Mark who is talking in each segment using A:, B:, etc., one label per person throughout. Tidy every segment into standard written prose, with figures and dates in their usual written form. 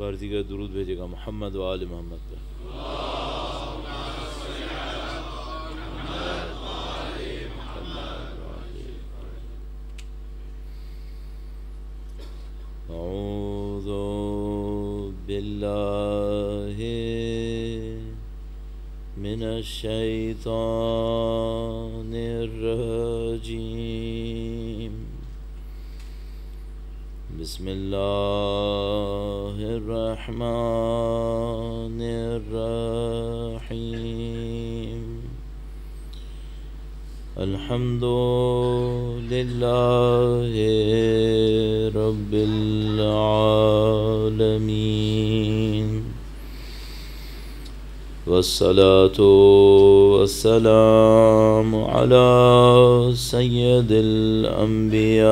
A: بار دیگر درود بھیجے گا محمد و آل محمد پر۔ اعوذ باللہ من الشیطان الرجیم، بسم اللہ الرحمن الرحیم، الحمد للہ رب العالمین، والصلاة والسلام على سید الانبیاء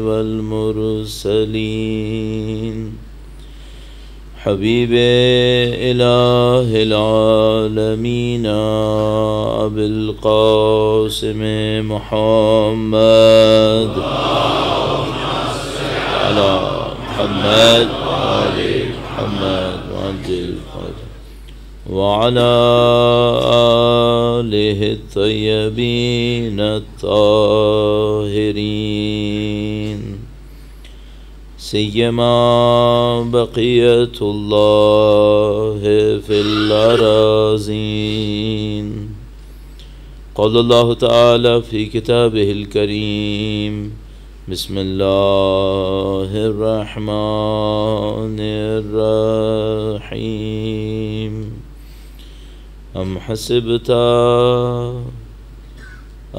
A: والمرسلین، حبیب الہ العالمین ابی القاسم محمد علی محمد علی محمد وعلى آلہ الطیبین الطاہرین، سیما بقیت اللہ فی الأراضین، قال اللہ تعالی فی کتابہ الکریم، بسم اللہ الرحمن الرحیم، ام حسبت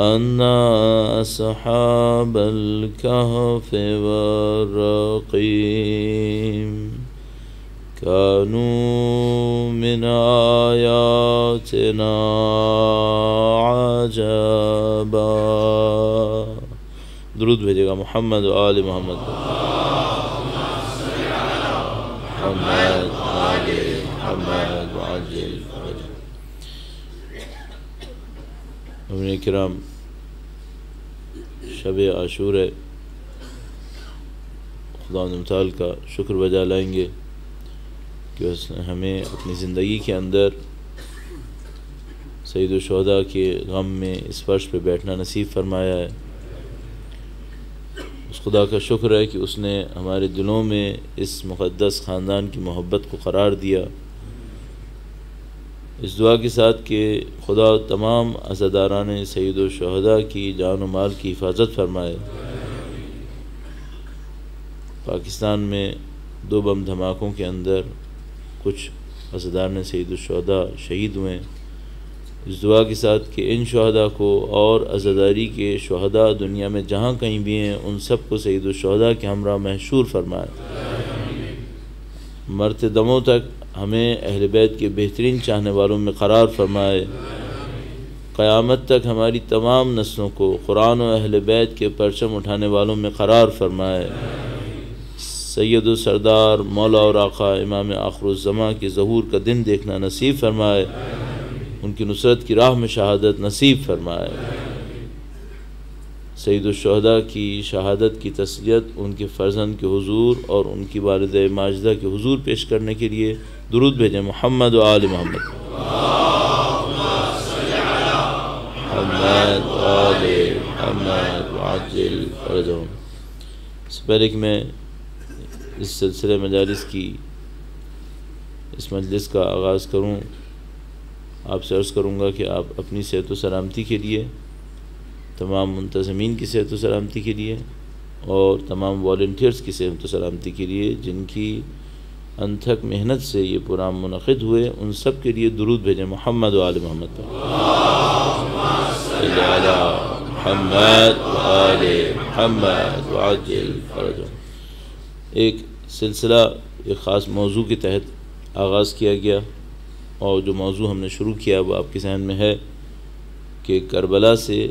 A: ان اصحاب الكهف والرقیم كانوا من آیاتنا عجبا۔ درود بھیجے گا محمد و آل محمد پر۔ محمد آل محمد وعجل فرجہ۔ امین کرام، شب عاشور ہے، خدا متعال کا شکر بجا لائیں گے کہ اس نے ہمیں اپنی زندگی کے اندر سید الشہداء کے غم میں اس فرش پہ بیٹھنا نصیب فرمایا ہے۔ اس خدا کا شکر ہے کہ اس نے ہمارے دلوں میں اس مقدس خاندان کی محبت کو قرار دیا۔ اس دعا کے ساتھ کہ خدا تمام عزاداران سید الشہداء کی جان و مال کی حفاظت فرمائے۔ پاکستان میں 2 بم دھماکوں کے اندر کچھ عزاداران سید الشہداء شہید ہوئے۔ اس دعا کے ساتھ کہ ان شہداء کو اور عزاداری کے شہداء دنیا میں جہاں کہیں بھی ہیں ان سب کو سید الشہداء کے ہمراہ محشور فرمائے۔ مرتے دموں تک ہمیں اہل بیت کے بہترین چاہنے والوں میں قرار فرمائے۔ قیامت تک ہماری تمام نسلوں کو قرآن و اہل بیت کے پرچم اٹھانے والوں میں قرار فرمائے۔ سید السردار مولا اور آقا امام آخر الزماں کے ظہور کا دن دیکھنا نصیب فرمائے، ان کی نصرت کی راہ میں شہادت نصیب فرمائے۔ سید الشہداء کی شہادت کی تسلیت ان کے فرزند کے حضور اور ان کی والدہ ماجدہ کے حضور پیش کرنے کے لیے درود بھیجیں محمد و آل محمد۔ محمد و آل محمد وعجل فرجہم۔ اس سے پہلے کہ میں اس سلسلہ مجالس کی اس مجلس کا آغاز کروں، آپ سے عرض کروں گا کہ آپ اپنی صحت و سلامتی کے لیے، تمام منتظمین کی صحت و سلامتی کے لیے اور تمام والنٹیئرز کی صحت و سلامتی کے لیے جن کی انتھک محنت سے یہ پروگرام منعقد ہوئے، ان سب کے لیے درود بھیجیں محمد و آل محمد پر۔ محمد و آل محمد وعجل فرجہم۔ ایک سلسلہ ایک خاص موضوع کے تحت آغاز کیا گیا، اور جو موضوع ہم نے شروع کیا وہ آپ کے ذہن میں ہے کہ کربلا سے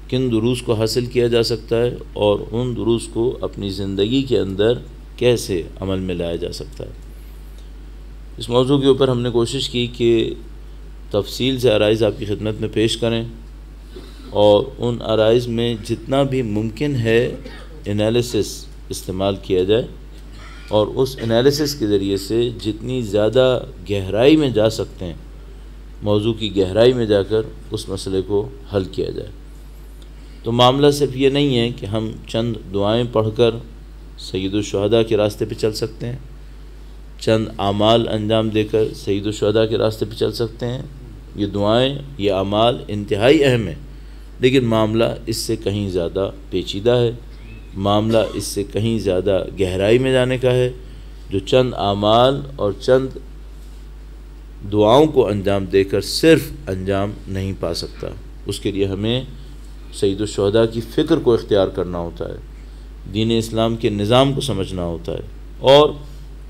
A: کن دروس کو حاصل کیا جا سکتا ہے اور ان دروس کو اپنی زندگی کے اندر کیسے عمل میں لایا جا سکتا ہے۔ اس موضوع کے اوپر ہم نے کوشش کی کہ تفصیل سے عرائض آپ کی خدمت میں پیش کریں، اور ان عرائض میں جتنا بھی ممکن ہے انالیسس استعمال کیا جائے اور اس انالیسس کے ذریعے سے جتنی زیادہ گہرائی میں جا سکتے ہیں، موضوع کی گہرائی میں جا کر اس مسئلے کو حل کیا جائے۔ تو معاملہ صرف یہ نہیں ہے کہ ہم چند دعائیں پڑھ کر سید الشہداء کے راستے پہ چل سکتے ہیں، چند اعمال انجام دے کر سید الشہداء کے راستے پہ چل سکتے ہیں۔ یہ دعائیں، یہ اعمال انتہائی اہم ہیں، لیکن معاملہ اس سے کہیں زیادہ پیچیدہ ہے، معاملہ اس سے کہیں زیادہ گہرائی میں جانے کا ہے، جو چند اعمال اور چند دعاؤں کو انجام دے کر صرف انجام نہیں پا سکتا۔ اس کے لیے ہمیں سید الشہداء کی فکر کو اختیار کرنا ہوتا ہے، دین اسلام کے نظام کو سمجھنا ہوتا ہے، اور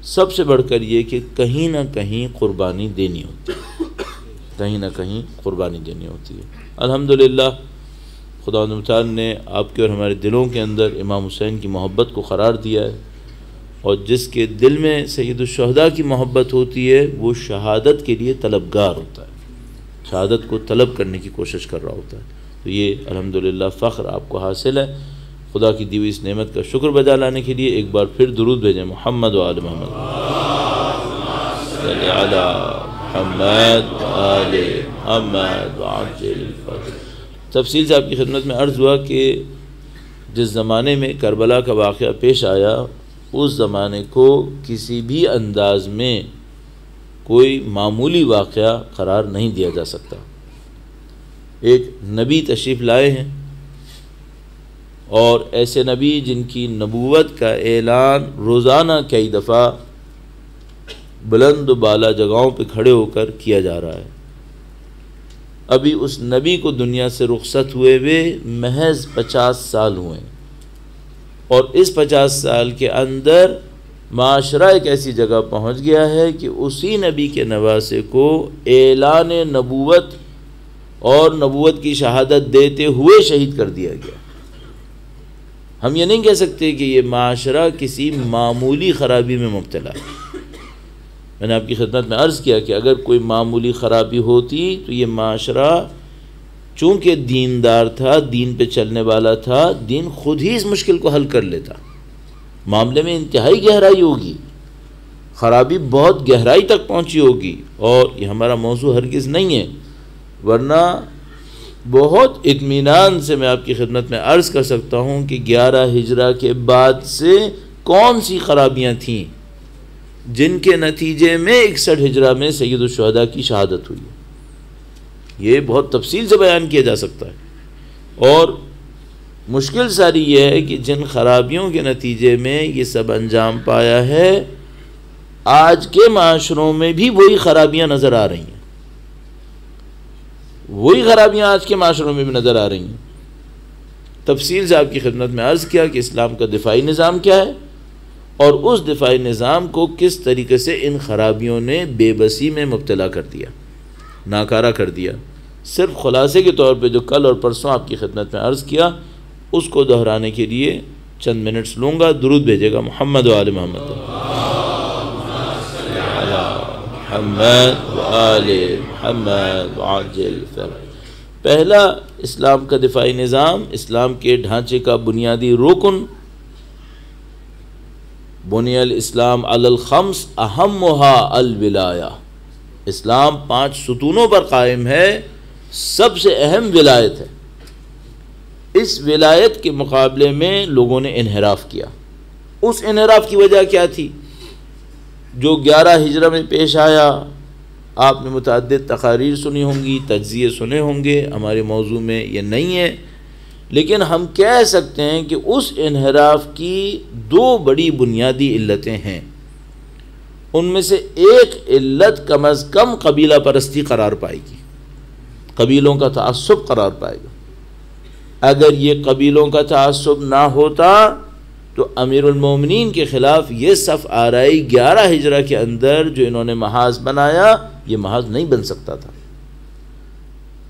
A: سب سے بڑھ کر یہ کہ کہیں نہ کہیں قربانی دینی ہوتی ہے، کہیں نہ کہیں قربانی دینی ہوتی ہے۔ الحمدللہ خداوند متعال نے آپ کے اور ہمارے دلوں کے اندر امام حسین کی محبت کو قرار دیا ہے، اور جس کے دل میں سید الشہداء کی محبت ہوتی ہے وہ شہادت کے لیے طلبگار ہوتا ہے، شہادت کو طلب کرنے کی کوشش کر رہا ہوتا ہے۔ تو یہ الحمدللہ فخر آپ کو حاصل ہے۔ خدا کی دی ہوئی اس نعمت کا شکر بجا لانے کے لیے ایک بار پھر درود بھیجیں محمد و آل محمد، صلی علی محمد و آل محمد وعجل الفرج۔ تفصیل سے آپ کی خدمت میں عرض ہوا کہ جس زمانے میں کربلا کا واقعہ پیش آیا، اس زمانے کو کسی بھی انداز میں کوئی معمولی واقعہ قرار نہیں دیا جا سکتا۔ ایک نبی تشریف لائے ہیں، اور ایسے نبی جن کی نبوت کا اعلان روزانہ کئی دفعہ بلند و بالا جگہوں پہ کھڑے ہو کر کیا جا رہا ہے۔ ابھی اس نبی کو دنیا سے رخصت ہوئے محض 50 سال ہوئے، اور اس 50 سال کے اندر معاشرہ ایک ایسی جگہ پہنچ گیا ہے کہ اسی نبی کے نواسے کو اعلان نبوت اور نبوت کی شہادت دیتے ہوئے شہید کر دیا گیا۔ ہم یہ نہیں کہہ سکتے کہ یہ معاشرہ کسی معمولی خرابی میں مبتلا ہے۔ میں نے آپ کی خدمت میں عرض کیا کہ اگر کوئی معمولی خرابی ہوتی تو یہ معاشرہ چونکہ دیندار تھا، دین پہ چلنے والا تھا، دین خود ہی اس مشکل کو حل کر لیتا۔ معاملے میں انتہائی گہرائی ہوگی، خرابی بہت گہرائی تک پہنچی ہوگی، اور یہ ہمارا موضوع ہرگز نہیں ہے، ورنہ بہت اطمینان سے میں آپ کی خدمت میں عرض کر سکتا ہوں کہ 11 ہجرہ کے بعد سے کون سی خرابیاں تھیں جن کے نتیجے میں 61 ہجرہ میں سید الشہداء کی شہادت ہوئی۔ یہ بہت تفصیل سے بیان کیا جا سکتا ہے، اور مشکل ساری یہ ہے کہ جن خرابیوں کے نتیجے میں یہ سب انجام پایا ہے، آج کے معاشروں میں بھی وہی خرابیاں نظر آ رہی ہیں، وہی خرابیاں آج کے معاشروں میں بھی نظر آ رہی ہیں۔ تفصیل سے آپ کی خدمت میں عرض کیا کہ اسلام کا دفاعی نظام کیا ہے، اور اس دفاعی نظام کو کس طریقے سے ان خرابیوں نے بے بسی میں مبتلا کر دیا، ناکارہ کر دیا۔ صرف خلاصے کے طور پہ جو کل اور پرسوں آپ کی خدمت میں عرض کیا، اس کو دہرانے کے لیے چند منٹس لوں گا۔ درود بھیجے گا محمد و آل محمد، محمد و آل محمد وعجل فرج۔ پہلا اسلام کا دفاعی نظام، اسلام کے ڈھانچے کا بنیادی رکن، بنی الاسلام علی الخمس اہمها الولایہ۔ اسلام 5 ستونوں پر قائم ہے، سب سے اہم ولایت ہے۔ اس ولایت کے مقابلے میں لوگوں نے انحراف کیا۔ اس انحراف کی وجہ کیا تھی؟ جو 11 ہجرہ میں پیش آیا، آپ نے متعدد تقاریر سنی ہوں گی، تجزیے سنے ہوں گے، ہمارے موضوع میں یہ نہیں ہے، لیکن ہم کہہ سکتے ہیں کہ اس انحراف کی 2 بڑی بنیادی علتیں ہیں۔ ان میں سے ایک علت کم از کم قبیلہ پرستی قرار پائے گی، قبیلوں کا تعصب قرار پائے گا۔ اگر یہ قبیلوں کا تعصب نہ ہوتا تو امیر المومنین کے خلاف یہ صف آرائی 11 ہجرہ کے اندر جو انہوں نے محاذ بنایا، یہ محاذ نہیں بن سکتا تھا۔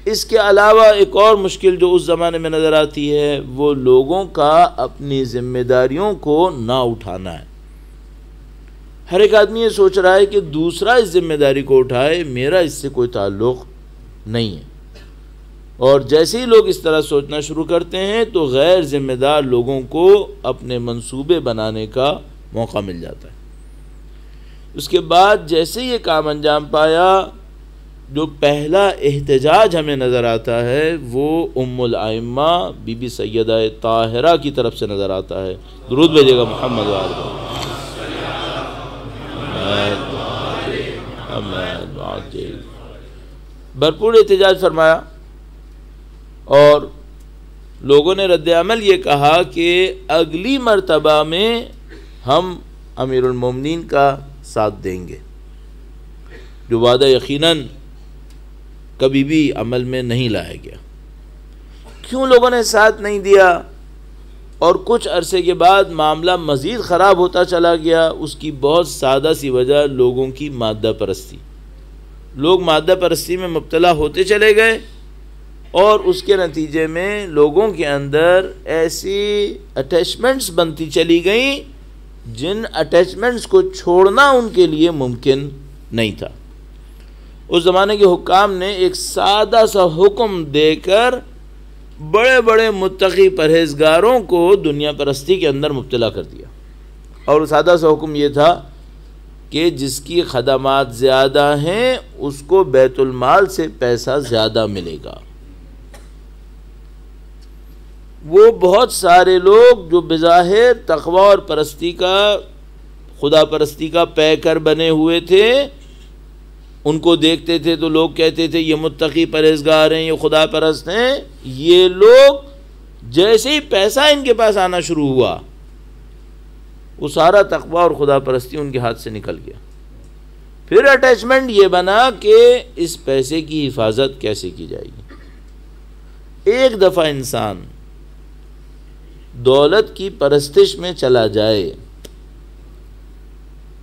A: اس کے علاوہ ایک اور مشکل جو اس زمانے میں نظر آتی ہے، وہ لوگوں کا اپنی ذمہ داریوں کو نہ اٹھانا ہے۔ ہر ایک آدمی یہ سوچ رہا ہے کہ دوسرا اس ذمہ داری کو اٹھائے، میرا اس سے کوئی تعلق نہیں ہے، اور جیسے ہی لوگ اس طرح سوچنا شروع کرتے ہیں تو غیر ذمہ دار لوگوں کو اپنے منصوبے بنانے کا موقع مل جاتا ہے۔ اس کے بعد جیسے یہ کام انجام پایا، جو پہلا احتجاج ہمیں نظر آتا ہے وہ ام الائمہ بی بی سیدہ طاہرہ کی طرف سے نظر آتا ہے۔ درود بھیجیے گا محمد وآلہ محمد۔ بھرپور احتجاج فرمایا اور لوگوں نے رد عمل یہ کہا کہ اگلی مرتبہ میں ہم امیر المومنین کا ساتھ دیں گے، جو وعدہ یقیناً کبھی بھی عمل میں نہیں لایا گیا۔ کیوں لوگوں نے ساتھ نہیں دیا؟ اور کچھ عرصے کے بعد معاملہ مزید خراب ہوتا چلا گیا۔ اس کی بہت سادہ سی وجہ لوگوں کی مادہ پرستی۔ لوگ مادہ پرستی میں مبتلا ہوتے چلے گئے اور اس کے نتیجے میں لوگوں کے اندر ایسی اٹیچمنٹس بنتی چلی گئیں جن اٹیچمنٹس کو چھوڑنا ان کے لیے ممکن نہیں تھا۔ اس زمانے کے حکام نے ایک سادہ سا حکم دے کر بڑے بڑے متقی پرہیزگاروں کو دنیا پرستی کے اندر مبتلا کر دیا، اور سادہ سا حکم یہ تھا کہ جس کی خدمات زیادہ ہیں اس کو بیت المال سے پیسہ زیادہ ملے گا۔ وہ بہت سارے لوگ جو بظاہر تقوی اور پرستی کا، خدا پرستی کا پیکر بنے ہوئے تھے، ان کو دیکھتے تھے تو لوگ کہتے تھے یہ متقی پرہیزگار ہیں، یہ خدا پرست ہیں۔ یہ لوگ جیسے ہی پیسہ ان کے پاس آنا شروع ہوا، وہ سارا تقوی اور خدا پرستی ان کے ہاتھ سے نکل گیا۔ پھر اٹیچمنٹ یہ بنا کہ اس پیسے کی حفاظت کیسے کی جائے گی۔ ایک دفعہ انسان دولت کی پرستش میں چلا جائے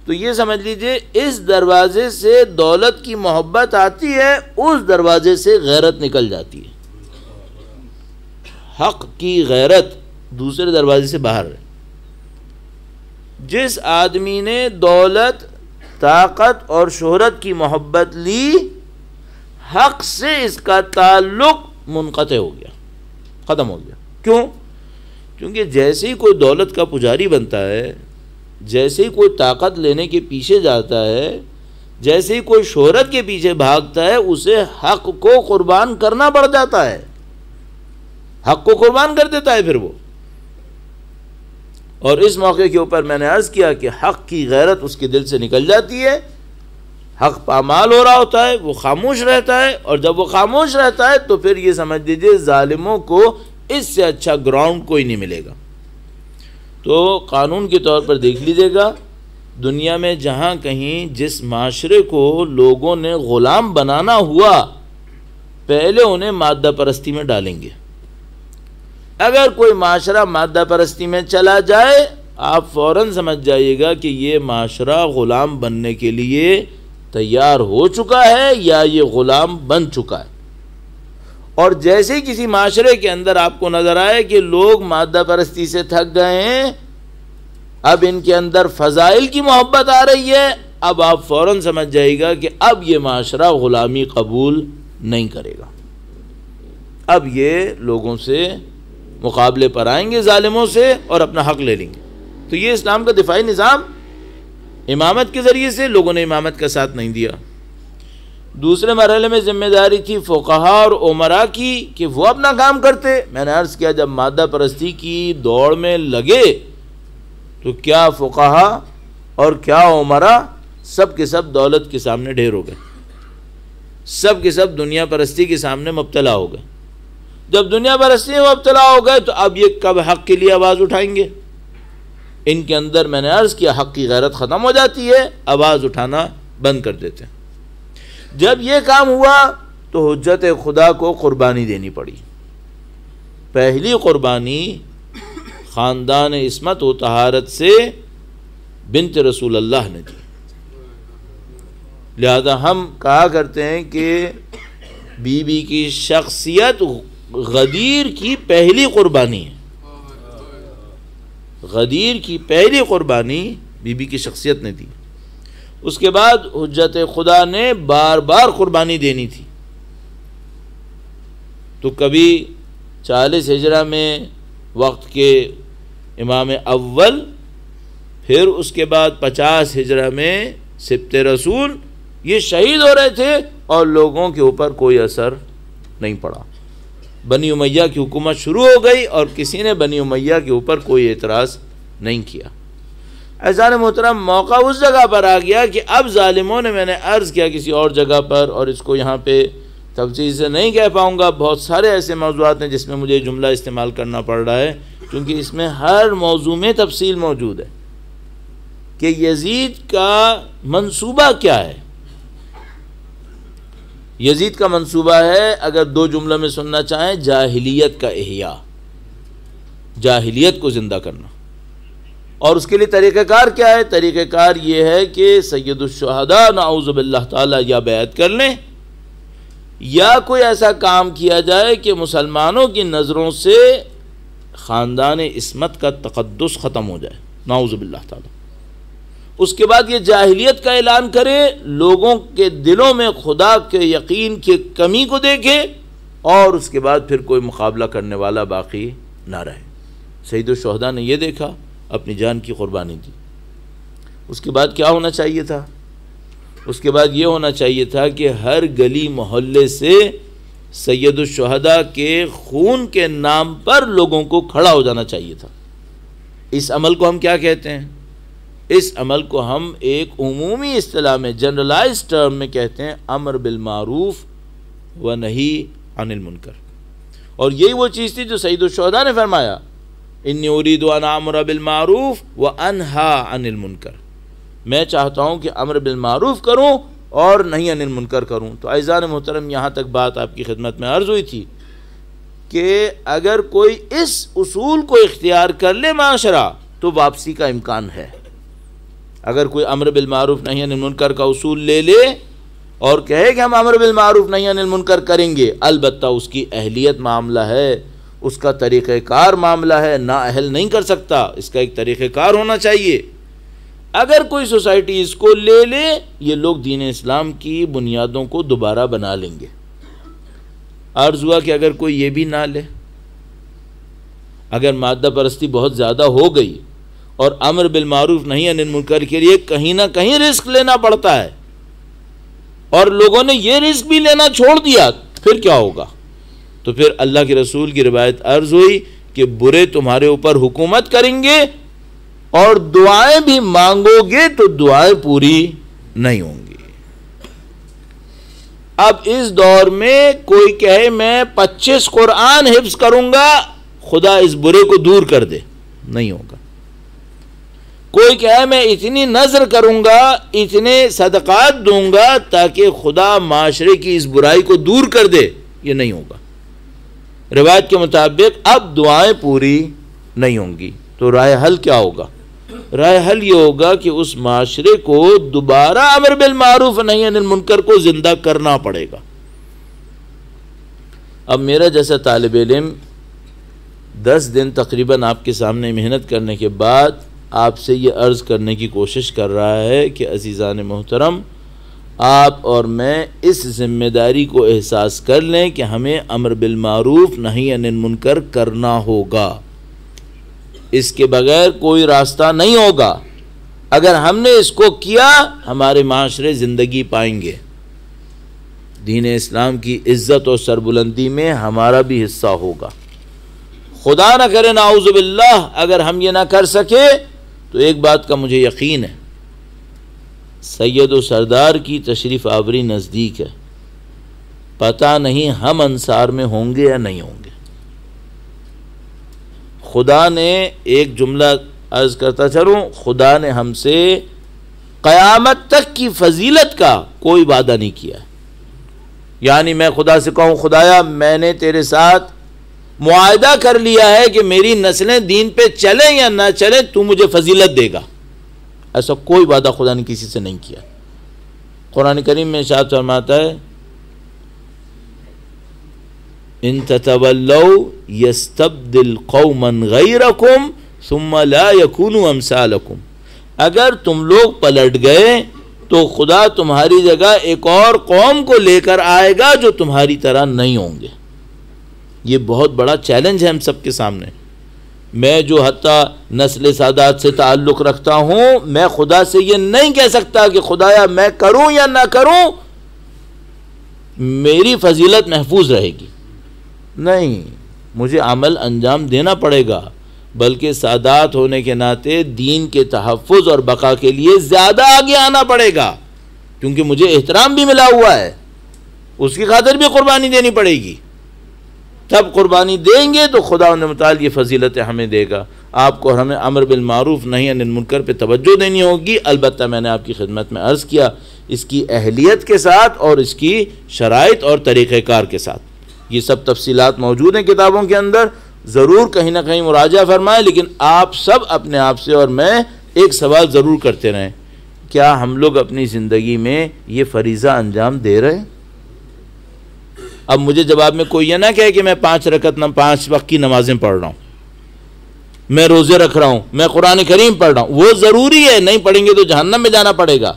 A: تو یہ سمجھ لیجئے اس دروازے سے دولت کی محبت آتی ہے، اس دروازے سے غیرت نکل جاتی ہے۔ حق کی غیرت دوسرے دروازے سے باہر ہے۔ جس آدمی نے دولت، طاقت اور شہرت کی محبت لی، حق سے اس کا تعلق منقطع ہو گیا، ختم ہو گیا۔ کیوں؟ کیونکہ جیسے ہی کوئی دولت کا پجاری بنتا ہے، جیسے ہی کوئی طاقت لینے کے پیچھے جاتا ہے، جیسے ہی کوئی شہرت کے پیچھے بھاگتا ہے، اسے حق کو قربان کرنا پڑ جاتا ہے، حق کو قربان کر دیتا ہے پھر وہ۔ اور اس موقع کے اوپر میں نے عرض کیا کہ حق کی غیرت اس کے دل سے نکل جاتی ہے، حق پامال ہو رہا ہوتا ہے، وہ خاموش رہتا ہے، اور جب وہ خاموش رہتا ہے تو پھر یہ سمجھ لیجیے ظالموں کو اس سے اچھا گراؤنڈ کوئی نہیں ملے گا۔ تو قانون کے طور پر دیکھ لیجیے گا، دنیا میں جہاں کہیں جس معاشرے کو لوگوں نے غلام بنانا ہوا، پہلے انہیں مادہ پرستی میں ڈالیں گے۔ اگر کوئی معاشرہ مادہ پرستی میں چلا جائے، آپ فوراً سمجھ جائیے گا کہ یہ معاشرہ غلام بننے کے لیے تیار ہو چکا ہے یا یہ غلام بن چکا ہے۔ اور جیسے ہی کسی معاشرے کے اندر آپ کو نظر آئے کہ لوگ مادہ پرستی سے تھک گئے ہیں، اب ان کے اندر فضائل کی محبت آ رہی ہے، اب آپ فوراً سمجھ جائے گا کہ اب یہ معاشرہ غلامی قبول نہیں کرے گا، اب یہ لوگوں سے مقابلے پر آئیں گے، ظالموں سے، اور اپنا حق لے لیں گے۔ تو یہ اسلام کا دفاعی نظام، امامت کے ذریعے سے لوگوں نے امامت کا ساتھ نہیں دیا۔ دوسرے مرحلے میں ذمہ داری تھی فقہا اور عمرا کی کہ وہ اپنا کام کرتے۔ میں نے عرض کیا جب مادہ پرستی کی دوڑ میں لگے تو کیا فقہا اور کیا عمرا سب کے سب دولت کے سامنے ڈھیر ہو گئے، سب کے سب دنیا پرستی کے سامنے مبتلا ہو گئے۔ جب دنیا پرستی میں مبتلا ہو گئے تو اب یہ کب حق کے لیے آواز اٹھائیں گے؟ ان کے اندر میں نے عرض کیا حق کی غیرت ختم ہو جاتی ہے، آواز اٹھانا بند کر دیتے ہیں۔ جب یہ کام ہوا تو حجت خدا کو قربانی دینی پڑی۔ پہلی قربانی خاندان عصمت و طہارت سے بنت رسول اللہ نے دی۔ لہذا ہم کہا کرتے ہیں کہ بی بی کی شخصیت غدیر کی پہلی قربانی ہے۔ غدیر کی پہلی قربانی بی بی کی شخصیت نے دی۔ اس کے بعد حجت خدا نے بار بار قربانی دینی تھی۔ تو کبھی 40 ہجرہ میں وقت کے امام اول، پھر اس کے بعد 50 ہجرہ میں سبت رسول یہ شہید ہو رہے تھے اور لوگوں کے اوپر کوئی اثر نہیں پڑا. بنی امیہ کی حکومت شروع ہو گئی اور کسی نے بنی امیہ کے اوپر کوئی اعتراض نہیں کیا. عزیزان محترم موقع اس جگہ پر آ گیا کہ اب ظالموں نے، میں نے عرض کیا کسی اور جگہ پر اور اس کو یہاں پہ تفصیل سے نہیں کہہ پاؤں گا، بہت سارے ایسے موضوعات ہیں جس میں مجھے جملہ استعمال کرنا پڑ رہا ہے کیونکہ اس میں ہر موضوع میں تفصیل موجود ہے کہ یزید کا منصوبہ کیا ہے. یزید کا منصوبہ ہے، اگر دو جملوں میں سننا چاہیں، جاہلیت کا احیاء، جاہلیت کو زندہ کرنا. اور اس کے لیے طریقہ کار کیا ہے؟ طریقہ کار یہ ہے کہ سید الشہداء نعوذ باللہ تعالی یا بیعت کر لیں یا کوئی ایسا کام کیا جائے کہ مسلمانوں کی نظروں سے خاندان عصمت کا تقدس ختم ہو جائے، نعوذ باللہ تعالی. اس کے بعد یہ جاہلیت کا اعلان کرے، لوگوں کے دلوں میں خدا کے یقین کی کمی کو دیکھے اور اس کے بعد پھر کوئی مقابلہ کرنے والا باقی نہ رہے. سید الشہداء نے یہ دیکھا، اپنی جان کی قربانی دی. اس کے بعد کیا ہونا چاہیے تھا؟ اس کے بعد یہ ہونا چاہیے تھا کہ ہر گلی محلے سے سید الشہداء کے خون کے نام پر لوگوں کو کھڑا ہو جانا چاہیے تھا. اس عمل کو ہم کیا کہتے ہیں؟ اس عمل کو ہم ایک عمومی اصطلاح میں، جنرلائز ٹرم میں کہتے ہیں امر بالمعروف و نہی عن المنکر. اور یہی وہ چیز تھی جو سید الشہداء نے فرمایا، انی ارید ان اامر بالمعروف و انہا عن المنکر. میں چاہتا ہوں کہ امر بالمعروف کروں اور نہی عن المنکر کروں. تو اعزان محترم یہاں تک بات آپ کی خدمت میں عرض ہوئی تھی کہ اگر کوئی اس اصول کو اختیار کر لے معاشرہ تو واپسی کا امکان ہے. اگر کوئی امر بالمعروف نہی عن المنکر کا اصول لے لے اور کہے کہ ہم امر بالمعروف نہی عن المنکر کریں گے، البتہ اس کی اہلیت معاملہ ہے، اس کا طریقہ کار معاملہ ہے، نااہل نہیں کر سکتا، اس کا ایک طریقہ کار ہونا چاہیے. اگر کوئی سوسائٹی اس کو لے لے، یہ لوگ دین اسلام کی بنیادوں کو دوبارہ بنا لیں گے. عرض ہوا کہ اگر کوئی یہ بھی نہ لے، اگر مادہ پرستی بہت زیادہ ہو گئی اور امر بالمعروف نہی عن المنکر کے لیے کہیں نہ کہیں رسک لینا پڑتا ہے اور لوگوں نے یہ رسک بھی لینا چھوڑ دیا، پھر کیا ہوگا؟ تو پھر اللہ کے رسول کی روایت عرض ہوئی کہ برے تمہارے اوپر حکومت کریں گے اور دعائیں بھی مانگو گے تو دعائیں پوری نہیں ہوں گی. اب اس دور میں کوئی کہے میں 25 قرآن حفظ کروں گا خدا اس برے کو دور کر دے، نہیں ہوگا. کوئی کہے میں اتنی نذر کروں گا، اتنے صدقات دوں گا تاکہ خدا معاشرے کی اس برائی کو دور کر دے، یہ نہیں ہوگا. روایت کے مطابق اب دعائیں پوری نہیں ہوں گی. تو رائے حل کیا ہوگا؟ رائے حل یہ ہوگا کہ اس معاشرے کو دوبارہ امر بالمعروف نہی عن المنکر کو زندہ کرنا پڑے گا. اب میرا جیسا طالب علم 10 دن تقریباً آپ کے سامنے محنت کرنے کے بعد آپ سے یہ عرض کرنے کی کوشش کر رہا ہے کہ عزیزان محترم، آپ اور میں اس ذمہ داری کو احساس کر لیں کہ ہمیں امر بالمعروف نہی عن المنکر کرنا ہوگا. اس کے بغیر کوئی راستہ نہیں ہوگا. اگر ہم نے اس کو کیا ہمارے معاشرے زندگی پائیں گے، دین اسلام کی عزت اور سربلندی میں ہمارا بھی حصہ ہوگا. خدا نہ کرے نعوذ باللہ اگر ہم یہ نہ کر سکے تو ایک بات کا مجھے یقین ہے، سید و سردار کی تشریف آوری نزدیک ہے. پتہ نہیں ہم انصار میں ہوں گے یا نہیں ہوں گے. خدا نے ایک جملہ عرض کرتا چلوں، خدا نے ہم سے قیامت تک کی فضیلت کا کوئی وعدہ نہیں کیا. یعنی میں خدا سے کہوں خدایا میں نے تیرے ساتھ معاہدہ کر لیا ہے کہ میری نسلیں دین پہ چلیں یا نہ چلیں تو مجھے فضیلت دے گا، ایسا کوئی وعدہ خدا نے کسی سے نہیں کیا. قرآن کریم میں ارشاد فرماتا ہے ان تتولوا یستبدل قوما غیرکم ثم لا یکونوا امثالکم. اگر تم لوگ پلٹ گئے تو خدا تمہاری جگہ ایک اور قوم کو لے کر آئے گا جو تمہاری طرح نہیں ہوں گے. یہ بہت بڑا چیلنج ہے ہم سب کے سامنے. میں جو حتیٰ نسل سادات سے تعلق رکھتا ہوں، میں خدا سے یہ نہیں کہہ سکتا کہ خدایا میں کروں یا نہ کروں میری فضیلت محفوظ رہے گی، نہیں، مجھے عمل انجام دینا پڑے گا، بلکہ سادات ہونے کے ناطے دین کے تحفظ اور بقا کے لیے زیادہ آگے آنا پڑے گا، کیونکہ مجھے احترام بھی ملا ہوا ہے، اس کی خاطر بھی قربانی دینی پڑے گی، تب قربانی دیں گے تو خدا انہیں متعال یہ فضیلتیں ہمیں دے گا۔ آپ کو ہمیں امر بالمعروف نہی عن المنکر پہ توجہ دینی ہوگی، البتہ میں نے آپ کی خدمت میں عرض کیا اس کی اہلیت کے ساتھ اور اس کی شرائط اور طریقہ کار کے ساتھ، یہ سب تفصیلات موجود ہیں کتابوں کے اندر، ضرور کہیں نہ کہیں مراجعہ فرمائیں، لیکن آپ سب اپنے آپ سے اور میں ایک سوال ضرور کرتے رہیں، کیا ہم لوگ اپنی زندگی میں یہ فریضہ انجام دے رہے ہیں؟ اب مجھے جواب میں کوئی یہ نہ کہے کہ میں 5 وقت کی نمازیں پڑھ رہا ہوں، میں روزے رکھ رہا ہوں، میں قرآن کریم پڑھ رہا ہوں، وہ ضروری ہے، نہیں پڑھیں گے تو جہنم میں جانا پڑے گا،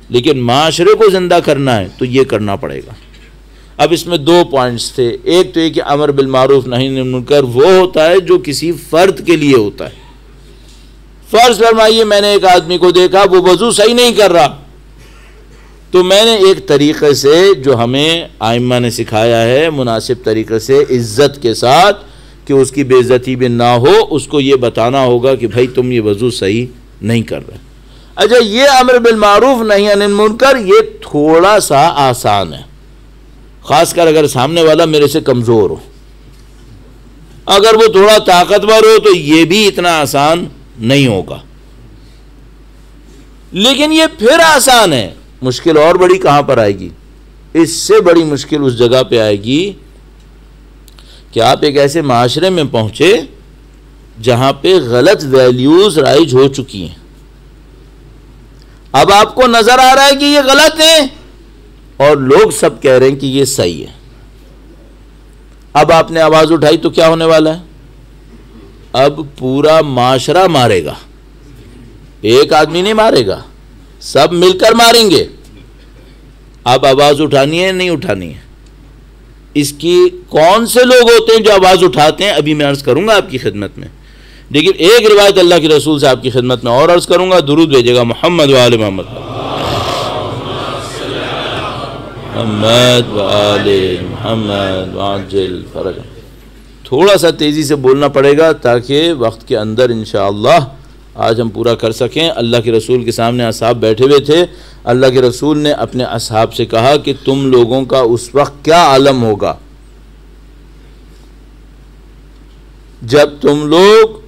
A: لیکن معاشرے کو زندہ کرنا ہے تو یہ کرنا پڑے گا۔ اب اس میں 2 پوائنٹس تھے، ایک تو یہ کہ امر بالمعروف نہی عن المنکر وہ ہوتا ہے جو کسی فرد کے لیے ہوتا ہے۔ فرض فرمائیے میں نے ایک آدمی کو دیکھا وہ وضو صحیح نہیں کر رہا، تو میں نے ایک طریقے سے جو ہمیں آئمہ نے سکھایا ہے مناسب طریقے سے عزت کے ساتھ کہ اس کی بے عزتی بھی نہ ہو، اس کو یہ بتانا ہوگا کہ بھائی تم یہ وضو صحیح نہیں کر رہے۔ اچھا، یہ امر بالمعروف نہی عن المنکر یہ تھوڑا سا آسان ہے، خاص کر اگر سامنے والا میرے سے کمزور ہو، اگر وہ تھوڑا طاقتور ہو تو یہ بھی اتنا آسان نہیں ہوگا، لیکن یہ پھر آسان ہے۔ مشکل اور بڑی کہاں پر آئے گی؟ اس سے بڑی مشکل اس جگہ پہ آئے گی کہ آپ ایک ایسے معاشرے میں پہنچے جہاں پہ غلط ویلیوز رائج ہو چکی ہیں، اب آپ کو نظر آ رہا ہے کہ یہ غلط ہے اور لوگ سب کہہ رہے ہیں کہ یہ صحیح ہے، اب آپ نے آواز اٹھائی تو کیا ہونے والا ہے؟ اب پورا معاشرہ مارے گا، ایک آدمی نہیں مارے گا، سب مل کر ماریں گے۔ اب آواز اٹھانی ہے نہیں اٹھانی ہے؟ اس کی کون سے لوگ ہوتے ہیں جو آواز اٹھاتے ہیں ابھی میں عرض کروں گا آپ کی خدمت میں، لیکن ایک روایت اللہ کے رسول سے آپ کی خدمت میں اور عرض کروں گا، درود بھیجے گا محمد و آل محمد، محمد و آل محمد وعجل فرج۔ تھوڑا سا تیزی سے بولنا پڑے گا تاکہ وقت کے اندر انشاءاللہ آج ہم پورا کر سکیں۔ اللہ کے رسول کے سامنے اصحاب بیٹھے ہوئے تھے، اللہ کے رسول نے اپنے اصحاب سے کہا کہ تم لوگوں کا اس وقت کیا عالم ہوگا جب تم لوگ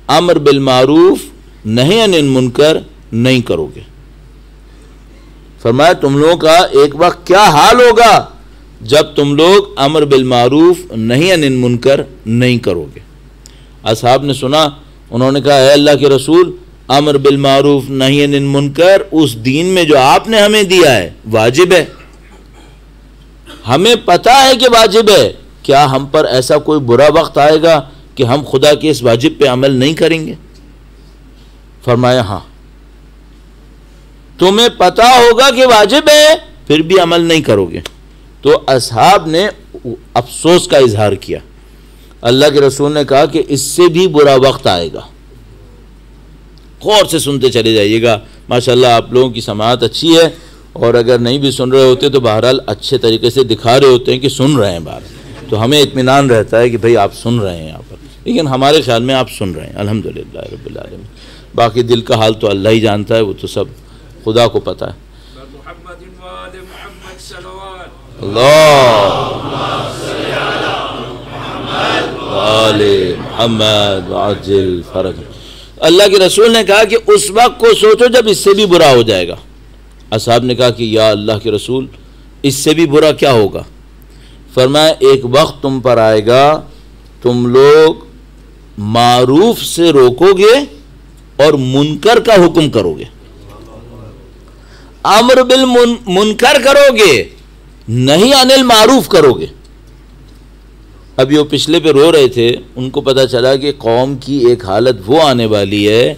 A: امر بالمعروف نہی عن المنکر نہیں کرو گے۔ فرمایا تم لوگوں کا ایک وقت کیا حال ہوگا جب تم لوگ امر بالمعروف نہی عن المنکر نہیں کرو گے۔ اصحاب نے سنا، انہوں نے کہا اے اللہ کے رسول، امر بالمعروف نہی عن المنکر اس دین میں جو آپ نے ہمیں دیا ہے واجب ہے، ہمیں پتہ ہے کہ واجب ہے، کیا ہم پر ایسا کوئی برا وقت آئے گا کہ ہم خدا کے اس واجب پہ عمل نہیں کریں گے؟ فرمایا ہاں، تمہیں پتہ ہوگا کہ واجب ہے پھر بھی عمل نہیں کرو گے۔ تو اصحاب نے افسوس کا اظہار کیا، اللہ کے رسول نے کہا کہ اس سے بھی برا وقت آئے گا۔ غور سے سنتے چلے جائیے گا، ماشاءاللہ آپ لوگوں کی سماعت اچھی ہے، اور اگر نہیں بھی سن رہے ہوتے تو بہرحال اچھے طریقے سے دکھا رہے ہوتے ہیں کہ سن رہے ہیں بات، تو ہمیں اطمینان رہتا ہے کہ بھئی آپ سن رہے ہیں یہاں پر، لیکن ہمارے خیال میں آپ سن رہے ہیں، الحمدللہ رب العالمین۔ باقی دل کا حال تو اللہ ہی جانتا ہے، وہ تو سب خدا کو پتہ ہے۔ اللہم صلی علی محمد وآل محمد وعجل فرج۔ اللہ کے رسول نے کہا کہ اس وقت کو سوچو جب اس سے بھی برا ہو جائے گا۔ اصحاب نے کہا کہ یا اللہ کے رسول اس سے بھی برا کیا ہوگا؟ فرمایا ایک وقت تم پر آئے گا تم لوگ معروف سے روکو گے اور منکر کا حکم کرو گے، امر بالمنکر کرو گے، نہیں عن المعروف کرو گے۔ اب یہ پچھلے پہ رو رہے تھے، ان کو پتا چلا کہ قوم کی ایک حالت وہ آنے والی ہے،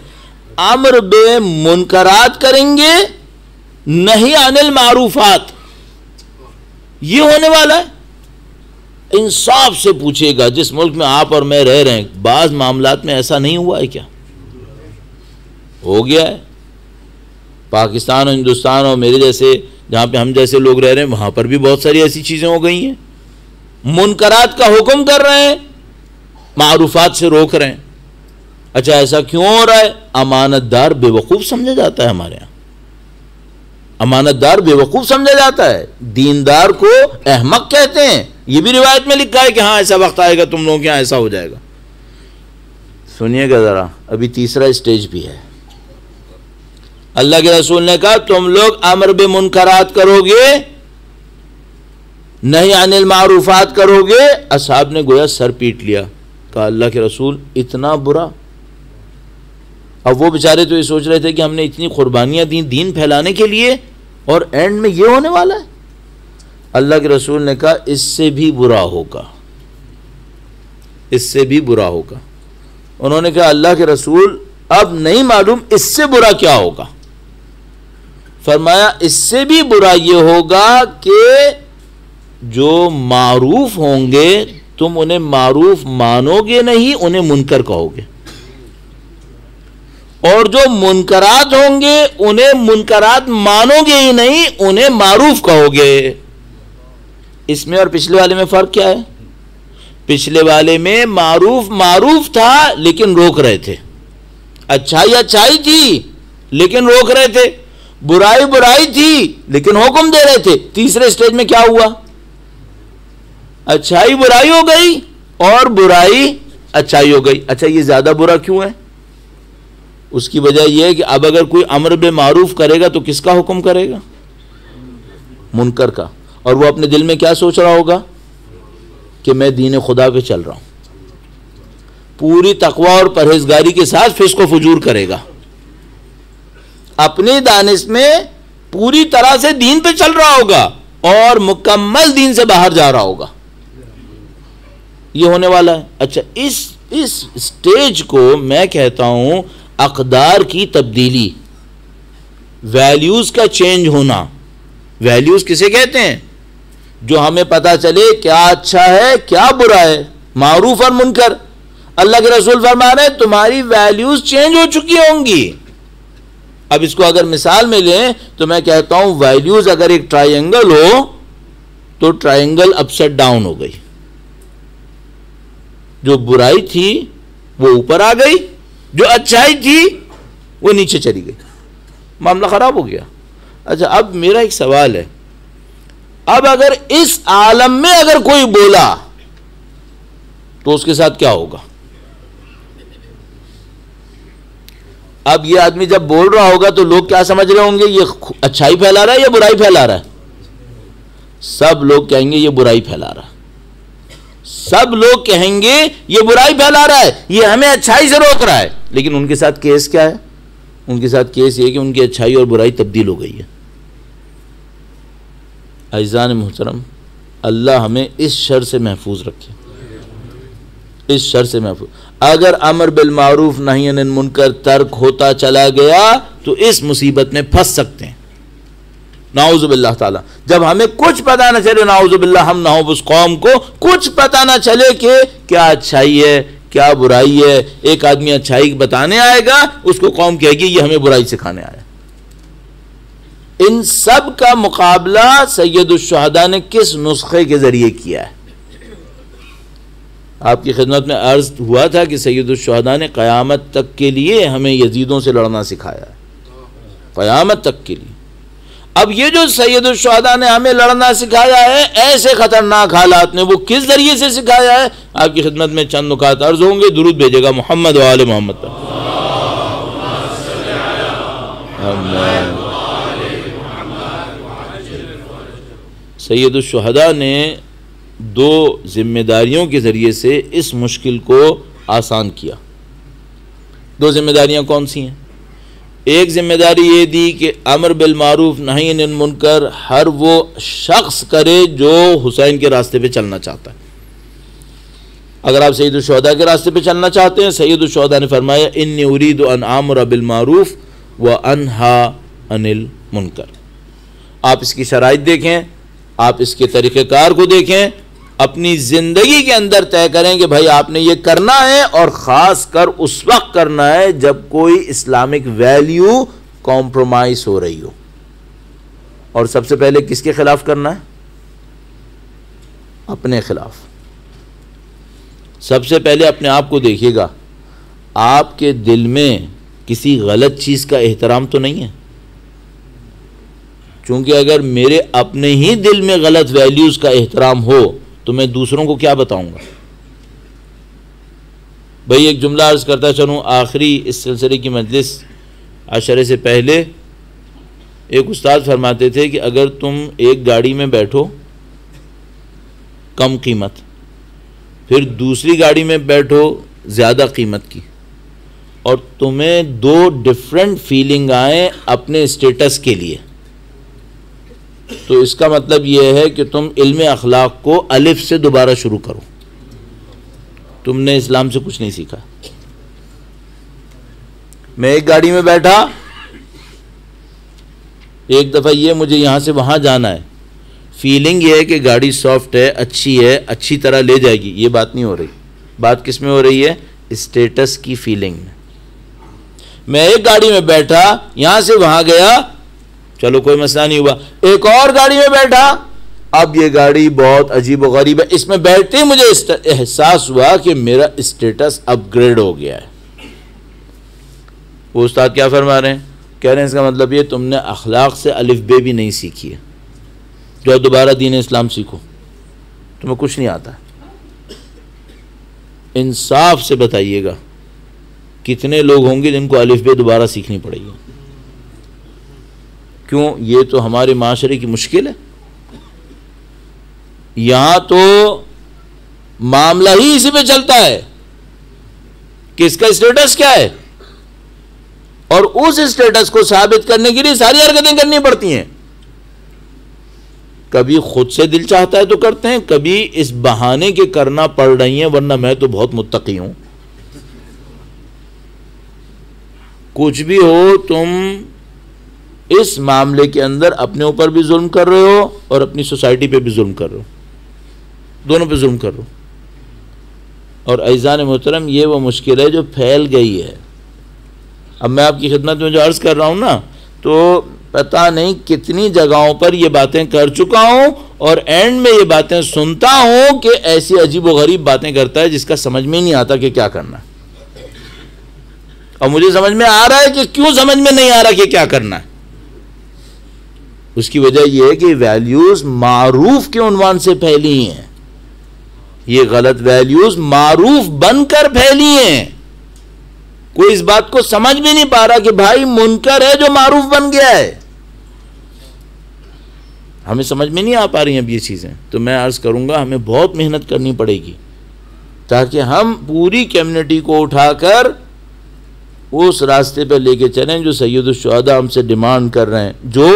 A: امر بے منکرات کریں گے، نہیں عن المعروفات، یہ ہونے والا ہے۔ انصاف سے پوچھے گا. جس ملک میں آپ اور میں رہ رہے ہیں, بعض معاملات میں ایسا نہیں ہوا ہے کیا؟ ہو گیا ہے. پاکستان اور ہندوستان اور میرے جیسے جہاں پہ ہم جیسے لوگ رہ رہے ہیں, وہاں پر بھی بہت ساری ایسی چیزیں ہو گئی ہیں. منکرات کا حکم کر رہے ہیں, معروفات سے روک رہے ہیں. اچھا ایسا کیوں ہو رہا ہے؟ امانت دار بے وقوف سمجھا جاتا ہے ہمارے یہاں. امانت دار بے وقوف سمجھا جاتا ہے. دیندار کو احمق کہتے ہیں. یہ بھی روایت میں لکھا ہے کہ ہاں ایسا وقت آئے گا تم لوگوں کے یہاں ایسا ہو جائے گا. سنیے گا ذرا, ابھی تیسرا اسٹیج بھی ہے. اللہ کے رسول نے کہا تم لوگ امر بمنکرات کرو گے, نہی عن المعروفات کرو گے. اصحاب نے گویا سر پیٹ لیا, کہا اللہ کے رسول اتنا برا. اب وہ بیچارے تو یہ سوچ رہے تھے کہ ہم نے اتنی قربانیاں دیں دین پھیلانے کے لیے, اور اینڈ میں یہ ہونے والا ہے. اللہ کے رسول نے کہا اس سے بھی برا ہوگا, اس سے بھی برا ہوگا. انہوں نے کہا اللہ کے رسول اب نہیں معلوم اس سے برا کیا ہوگا. فرمایا اس سے بھی برا یہ ہوگا کہ جو معروف ہوں گے تم انہیں معروف مانو گے نہیں, انہیں منکر کہو گے, اور جو منکرات ہوں گے انہیں منکرات مانو گے ہی نہیں, انہیں معروف کہو گے. اس میں اور پچھلے والے میں فرق کیا ہے؟ پچھلے والے میں معروف معروف تھا لیکن روک رہے تھے, اچھائی اچھائی تھی لیکن روک رہے تھے, برائی برائی تھی لیکن حکم دے رہے تھے. تیسرے سٹیج میں کیا ہوا؟ اچھائی برائی ہو گئی اور برائی اچھائی ہو گئی. اچھا یہ زیادہ برا کیوں ہے؟ اس کی وجہ یہ ہے کہ اب اگر کوئی امر بالمعروف کرے گا تو کس کا حکم کرے گا؟ منکر کا. اور وہ اپنے دل میں کیا سوچ رہا ہوگا کہ میں دین خدا پہ چل رہا ہوں. پوری تقوی اور پرہیزگاری کے ساتھ فسق و فجور کرے گا, اپنی دانش میں پوری طرح سے دین پہ چل رہا ہوگا اور مکمل دین سے باہر جا رہا ہوگا. یہ ہونے والا ہے. اچھا اس سٹیج کو میں کہتا ہوں اقدار کی تبدیلی, ویلیوز کا چینج ہونا. ویلیوز کسے کہتے ہیں؟ جو ہمیں پتا چلے کیا اچھا ہے کیا برا ہے, معروف اور منکر. اللہ کے رسول فرما رہے ہیں تمہاری ویلیوز چینج ہو چکی ہوں گی. اب اس کو اگر مثال میں لیں تو میں کہتا ہوں ویلیوز اگر ایک ٹرائنگل ہو تو ٹرائنگل اپ سیٹ ڈاؤن ہو گئی. جو برائی تھی وہ اوپر آ گئی, جو اچھائی تھی وہ نیچے چلی گئی, معاملہ خراب ہو گیا. اچھا اب میرا ایک سوال ہے, اب اگر اس عالم میں اگر کوئی بولا تو اس کے ساتھ کیا ہوگا؟ اب یہ آدمی جب بول رہا ہوگا تو لوگ کیا سمجھ رہے ہوں گے, یہ اچھائی پھیلا رہا ہے یا برائی پھیلا رہا ہے؟ سب لوگ کہیں گے یہ برائی پھیلا رہا ہے. سب لوگ کہیں گے یہ برائی پھیلا رہا ہے, یہ ہمیں اچھائی سے روک رہا ہے. لیکن ان کے ساتھ کیس کیا ہے؟ ان کے ساتھ کیس یہ کہ ان کی اچھائی اور برائی تبدیل ہو گئی ہے. عزیزان محترم, اللہ ہمیں اس شر سے محفوظ رکھے, اس شر سے محفوظ. اگر امر بالمعروف نہی عن المنکر ترک ہوتا چلا گیا تو اس مصیبت میں پھنس سکتے ہیں, نعوذ باللہ تعالی. جب ہمیں کچھ پتہ نہ چلے, نعوذ باللہ, ہم نہ ہو اس قوم کو کچھ پتہ نہ چلے کہ کیا اچھائی ہے کیا برائی ہے. ایک آدمی اچھائی بتانے آئے گا, اس کو قوم کہے گی یہ ہمیں برائی سکھانے آیا. ان سب کا مقابلہ سید الشہداء نے کس نسخے کے ذریعے کیا ہے؟ آپ کی خدمت میں عرض ہوا تھا کہ سید الشہداء نے قیامت تک کے لیے ہمیں یزیدوں سے لڑنا سکھایا ہے, قیامت تک کے لیے. اب یہ جو سید الشہداء نے ہمیں لڑنا سکھایا ہے ایسے خطرناک حالات میں, وہ کس ذریعے سے سکھایا ہے؟ آپ کی خدمت میں چند نکات عرض ہوں گے. درود بھیجے گا محمد و آل محمد پر. سید الشہداء نے دو ذمہ داریوں کے ذریعے سے اس مشکل کو آسان کیا. دو ذمہ داریاں کون سی ہیں؟ ایک ذمہ داری یہ دی کہ امر بالمعروف نہی عن المنکر ہر وہ شخص کرے جو حسین کے راستے پہ چلنا چاہتا ہے. اگر آپ سید الشہداء کے راستے پہ چلنا چاہتے ہیں, سید الشہداء نے فرمایا انی ارید ان آمر بالمعروف و انہا عن المنکر. آپ اس کی شرائط دیکھیں, آپ اس کے طریقہ کار کو دیکھیں, اپنی زندگی کے اندر طے کریں کہ بھائی آپ نے یہ کرنا ہے، اور خاص کر اس وقت کرنا ہے جب کوئی اسلامک ویلیو کمپرومائز ہو رہی ہو. اور سب سے پہلے کس کے خلاف کرنا ہے؟ اپنے خلاف. سب سے پہلے اپنے آپ کو دیکھیے گا، آپ کے دل میں کسی غلط چیز کا احترام تو نہیں ہے؟ چونکہ اگر میرے اپنے ہی دل میں غلط ویلیوز کا احترام ہو تو میں دوسروں کو کیا بتاؤں گا؟ بھئی ایک جملہ عرض کرتا چلوں، آخری اس سلسلے کی مجلس عشرے سے پہلے ایک استاد فرماتے تھے کہ اگر تم ایک گاڑی میں بیٹھو کم قیمت، پھر دوسری گاڑی میں بیٹھو زیادہ قیمت کی، اور تمہیں دو ڈیفرنٹ فیلنگ آئیں اپنے اسٹیٹس کے لیے، تو اس کا مطلب یہ ہے کہ تم علم اخلاق کو الف سے دوبارہ شروع کرو. تم نے اسلام سے کچھ نہیں سیکھا. میں ایک گاڑی میں بیٹھا، ایک دفعہ یہ مجھے یہاں سے وہاں جانا ہے، فیلنگ یہ ہے کہ گاڑی سافٹ ہے، اچھی طرح لے جائے گی. یہ بات نہیں ہو رہی. بات کس میں ہو رہی ہے؟ اسٹیٹس کی فیلنگ میں. میں ایک گاڑی میں بیٹھا، یہاں سے وہاں گیا، چلو کوئی مسئلہ نہیں ہوا. ایک اور گاڑی میں بیٹھا، اب یہ گاڑی بہت عجیب و غریب ہے. اس میں بیٹھتے ہی مجھے احساس ہوا کہ میرا اسٹیٹس اپ گریڈ ہو گیا ہے. وہ استاد کیا فرما رہے ہیں؟ کہہ رہے ہیں اس کا مطلب یہ تم نے اخلاق سے الف بے بھی نہیں سیکھی ہے. جو دوبارہ دین اسلام سیکھو، تمہیں کچھ نہیں آتا. انصاف سے بتائیے گا کتنے لوگ ہوں گے جن کو الف بے دوبارہ سیکھنی پڑے گی؟ کیوں؟ یہ تو ہمارے معاشرے کی مشکل ہے. یہاں تو معاملہ ہی اسی پہ چلتا ہے کہ اس کا اسٹیٹس کیا ہے، اور اس اسٹیٹس کو ثابت کرنے کے لیے ساری حرکتیں کرنی پڑتی ہیں. کبھی خود سے دل چاہتا ہے تو کرتے ہیں، کبھی اس بہانے کے کرنا پڑ رہی ہیں ورنہ میں تو بہت متقی ہوں. کچھ بھی ہو، تم اس معاملے کے اندر اپنے اوپر بھی ظلم کر رہے ہو اور اپنی سوسائٹی پہ بھی ظلم کر رہے ہو، دونوں پہ ظلم کر رہے ہو. اور عزیزان محترم، یہ وہ مشکل ہے جو پھیل گئی ہے. اب میں آپ کی خدمت میں جو عرض کر رہا ہوں نا، تو پتہ نہیں کتنی جگہوں پر یہ باتیں کر چکا ہوں، اور اینڈ میں یہ باتیں سنتا ہوں کہ ایسی عجیب و غریب باتیں کرتا ہے جس کا سمجھ میں نہیں آتا کہ کیا کرنا ہے. اور مجھے سمجھ میں آ رہا ہے کہ کیوں سمجھ میں نہیں آ رہا کہ کیا کرنا ہے. اس کی وجہ یہ ہے کہ ویلیوز معروف کے عنوان سے پھیلی ہیں. یہ غلط ویلیوز معروف بن کر پھیلی ہیں. کوئی اس بات کو سمجھ بھی نہیں پا رہا کہ بھائی منکر ہے جو معروف بن گیا ہے. ہمیں سمجھ میں نہیں آ پا رہی ہیں اب یہ چیزیں. تو میں عرض کروں گا ہمیں بہت محنت کرنی پڑے گی تاکہ ہم پوری کمیونٹی کو اٹھا کر اس راستے پہ لے کے چلیں جو سید الشہداء ہم سے ڈیمانڈ کر رہے ہیں، جو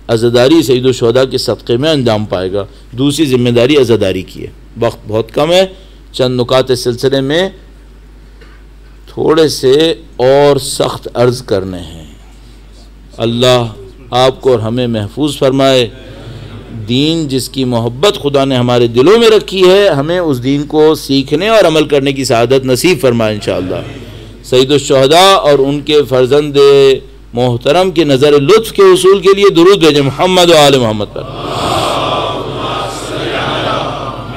A: عزاداری سید الشہداء کے صدقے میں انجام پائے گا. دوسری ذمہ داری عزاداری کی ہے. وقت بہت کم ہے، چند نکات اس سلسلے میں تھوڑے سے اور سخت عرض کرنے ہیں. اللہ آپ کو اور ہمیں محفوظ فرمائے. دین جس کی محبت خدا نے ہمارے دلوں میں رکھی ہے، ہمیں اس دین کو سیکھنے اور عمل کرنے کی سعادت نصیب فرمائے انشاءاللہ. سید الشہداء اور ان کے فرزند محترم کے نظر لطف کے حصول کے لیے درود بھیجیں محمد و آل محمد پر.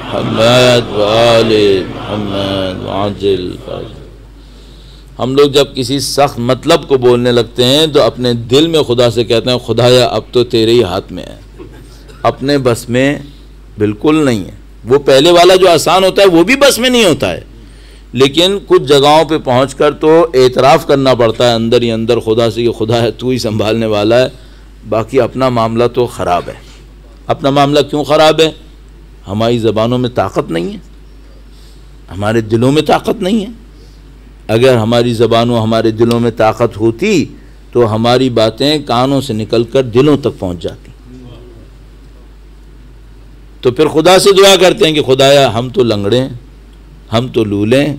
A: محمد و آل محمد وعجل فرج. ہم لوگ جب کسی سخت مطلب کو بولنے لگتے ہیں تو اپنے دل میں خدا سے کہتے ہیں خدایا اب تو تیرے ہی ہاتھ میں ہے. اپنے بس میں بالکل نہیں ہے. وہ پہلے والا جو آسان ہوتا ہے وہ بھی بس میں نہیں ہوتا ہے، لیکن کچھ جگہوں پہ پہنچ کر تو اعتراف کرنا پڑتا ہے اندر ہی اندر خدا سے کہ خدا ہے تو ہی سنبھالنے والا ہے. باقی اپنا معاملہ تو خراب ہے. اپنا معاملہ کیوں خراب ہے؟ ہماری زبانوں میں طاقت نہیں ہے، ہمارے دلوں میں طاقت نہیں ہے. اگر ہماری زبانوں ہمارے دلوں میں طاقت ہوتی تو ہماری باتیں کانوں سے نکل کر دلوں تک پہنچ جاتی. تو پھر خدا سے دعا کرتے ہیں کہ خدایا ہم تو لنگڑے ہیں، ہم تو لولے ہیں،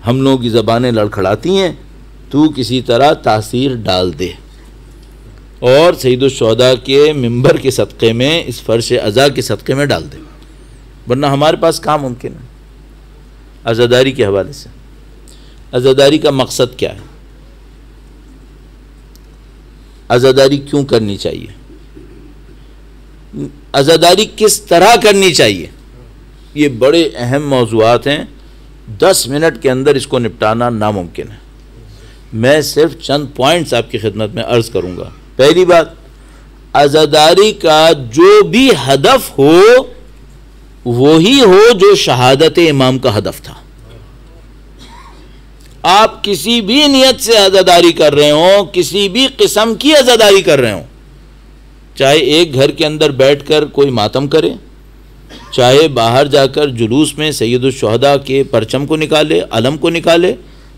A: ہم لوگوں کی زبانیں لڑکھڑاتی ہیں، تو کسی طرح تاثیر ڈال دے اور سید الشہداء کے منبر کے صدقے میں، اس فرش عزا کے صدقے میں ڈال دے. ورنہ ہمارے پاس کام ممکن ہے. عزاداری کے حوالے سے عزاداری کا مقصد کیا ہے؟ عزاداری کیوں کرنی چاہیے؟ عزاداری کس طرح کرنی چاہیے؟ یہ بڑے اہم موضوعات ہیں، 10 منٹ کے اندر اس کو نپٹانا ناممکن ہے. میں صرف چند پوائنٹس آپ کی خدمت میں عرض کروں گا. پہلی بات، عزاداری کا جو بھی ہدف ہو وہی ہو جو شہادت امام کا ہدف تھا. آپ کسی بھی نیت سے عزاداری کر رہے ہوں، کسی بھی قسم کی عزاداری کر رہے ہوں، چاہے ایک گھر کے اندر بیٹھ کر کوئی ماتم کرے، چاہے باہر جا کر جلوس میں سید الشہداء کے پرچم کو نکالے، علم کو نکالے،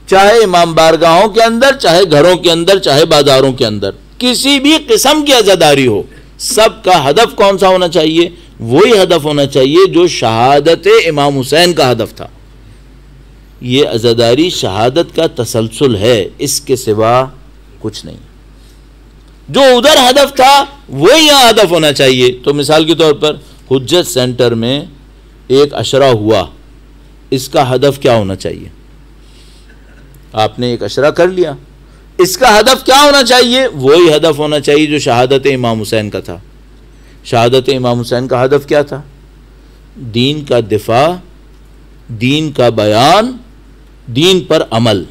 A: چاہے امام بارگاہوں کے اندر، چاہے گھروں کے اندر، چاہے بازاروں کے اندر، کسی بھی قسم کی عزاداری ہو، سب کا ہدف کون سا ہونا چاہیے؟ وہی ہدف ہونا چاہیے جو شہادت امام حسین کا ہدف تھا. یہ عزاداری شہادت کا تسلسل ہے، اس کے سوا کچھ نہیں. جو ادھر ہدف تھا وہی یہاں ہدف ہونا چاہیے. تو مثال کے طور پر حجت سینٹر میں ایک عشرہ ہوا، اس کا ہدف کیا ہونا چاہیے؟ آپ نے ایک عشرہ کر لیا، اس کا ہدف کیا ہونا چاہیے؟ وہی ہدف ہونا چاہیے جو شہادت امام حسین کا تھا. شہادت امام حسین کا ہدف کیا تھا؟ دین کا دفاع، دین کا بیان، دین پر عمل.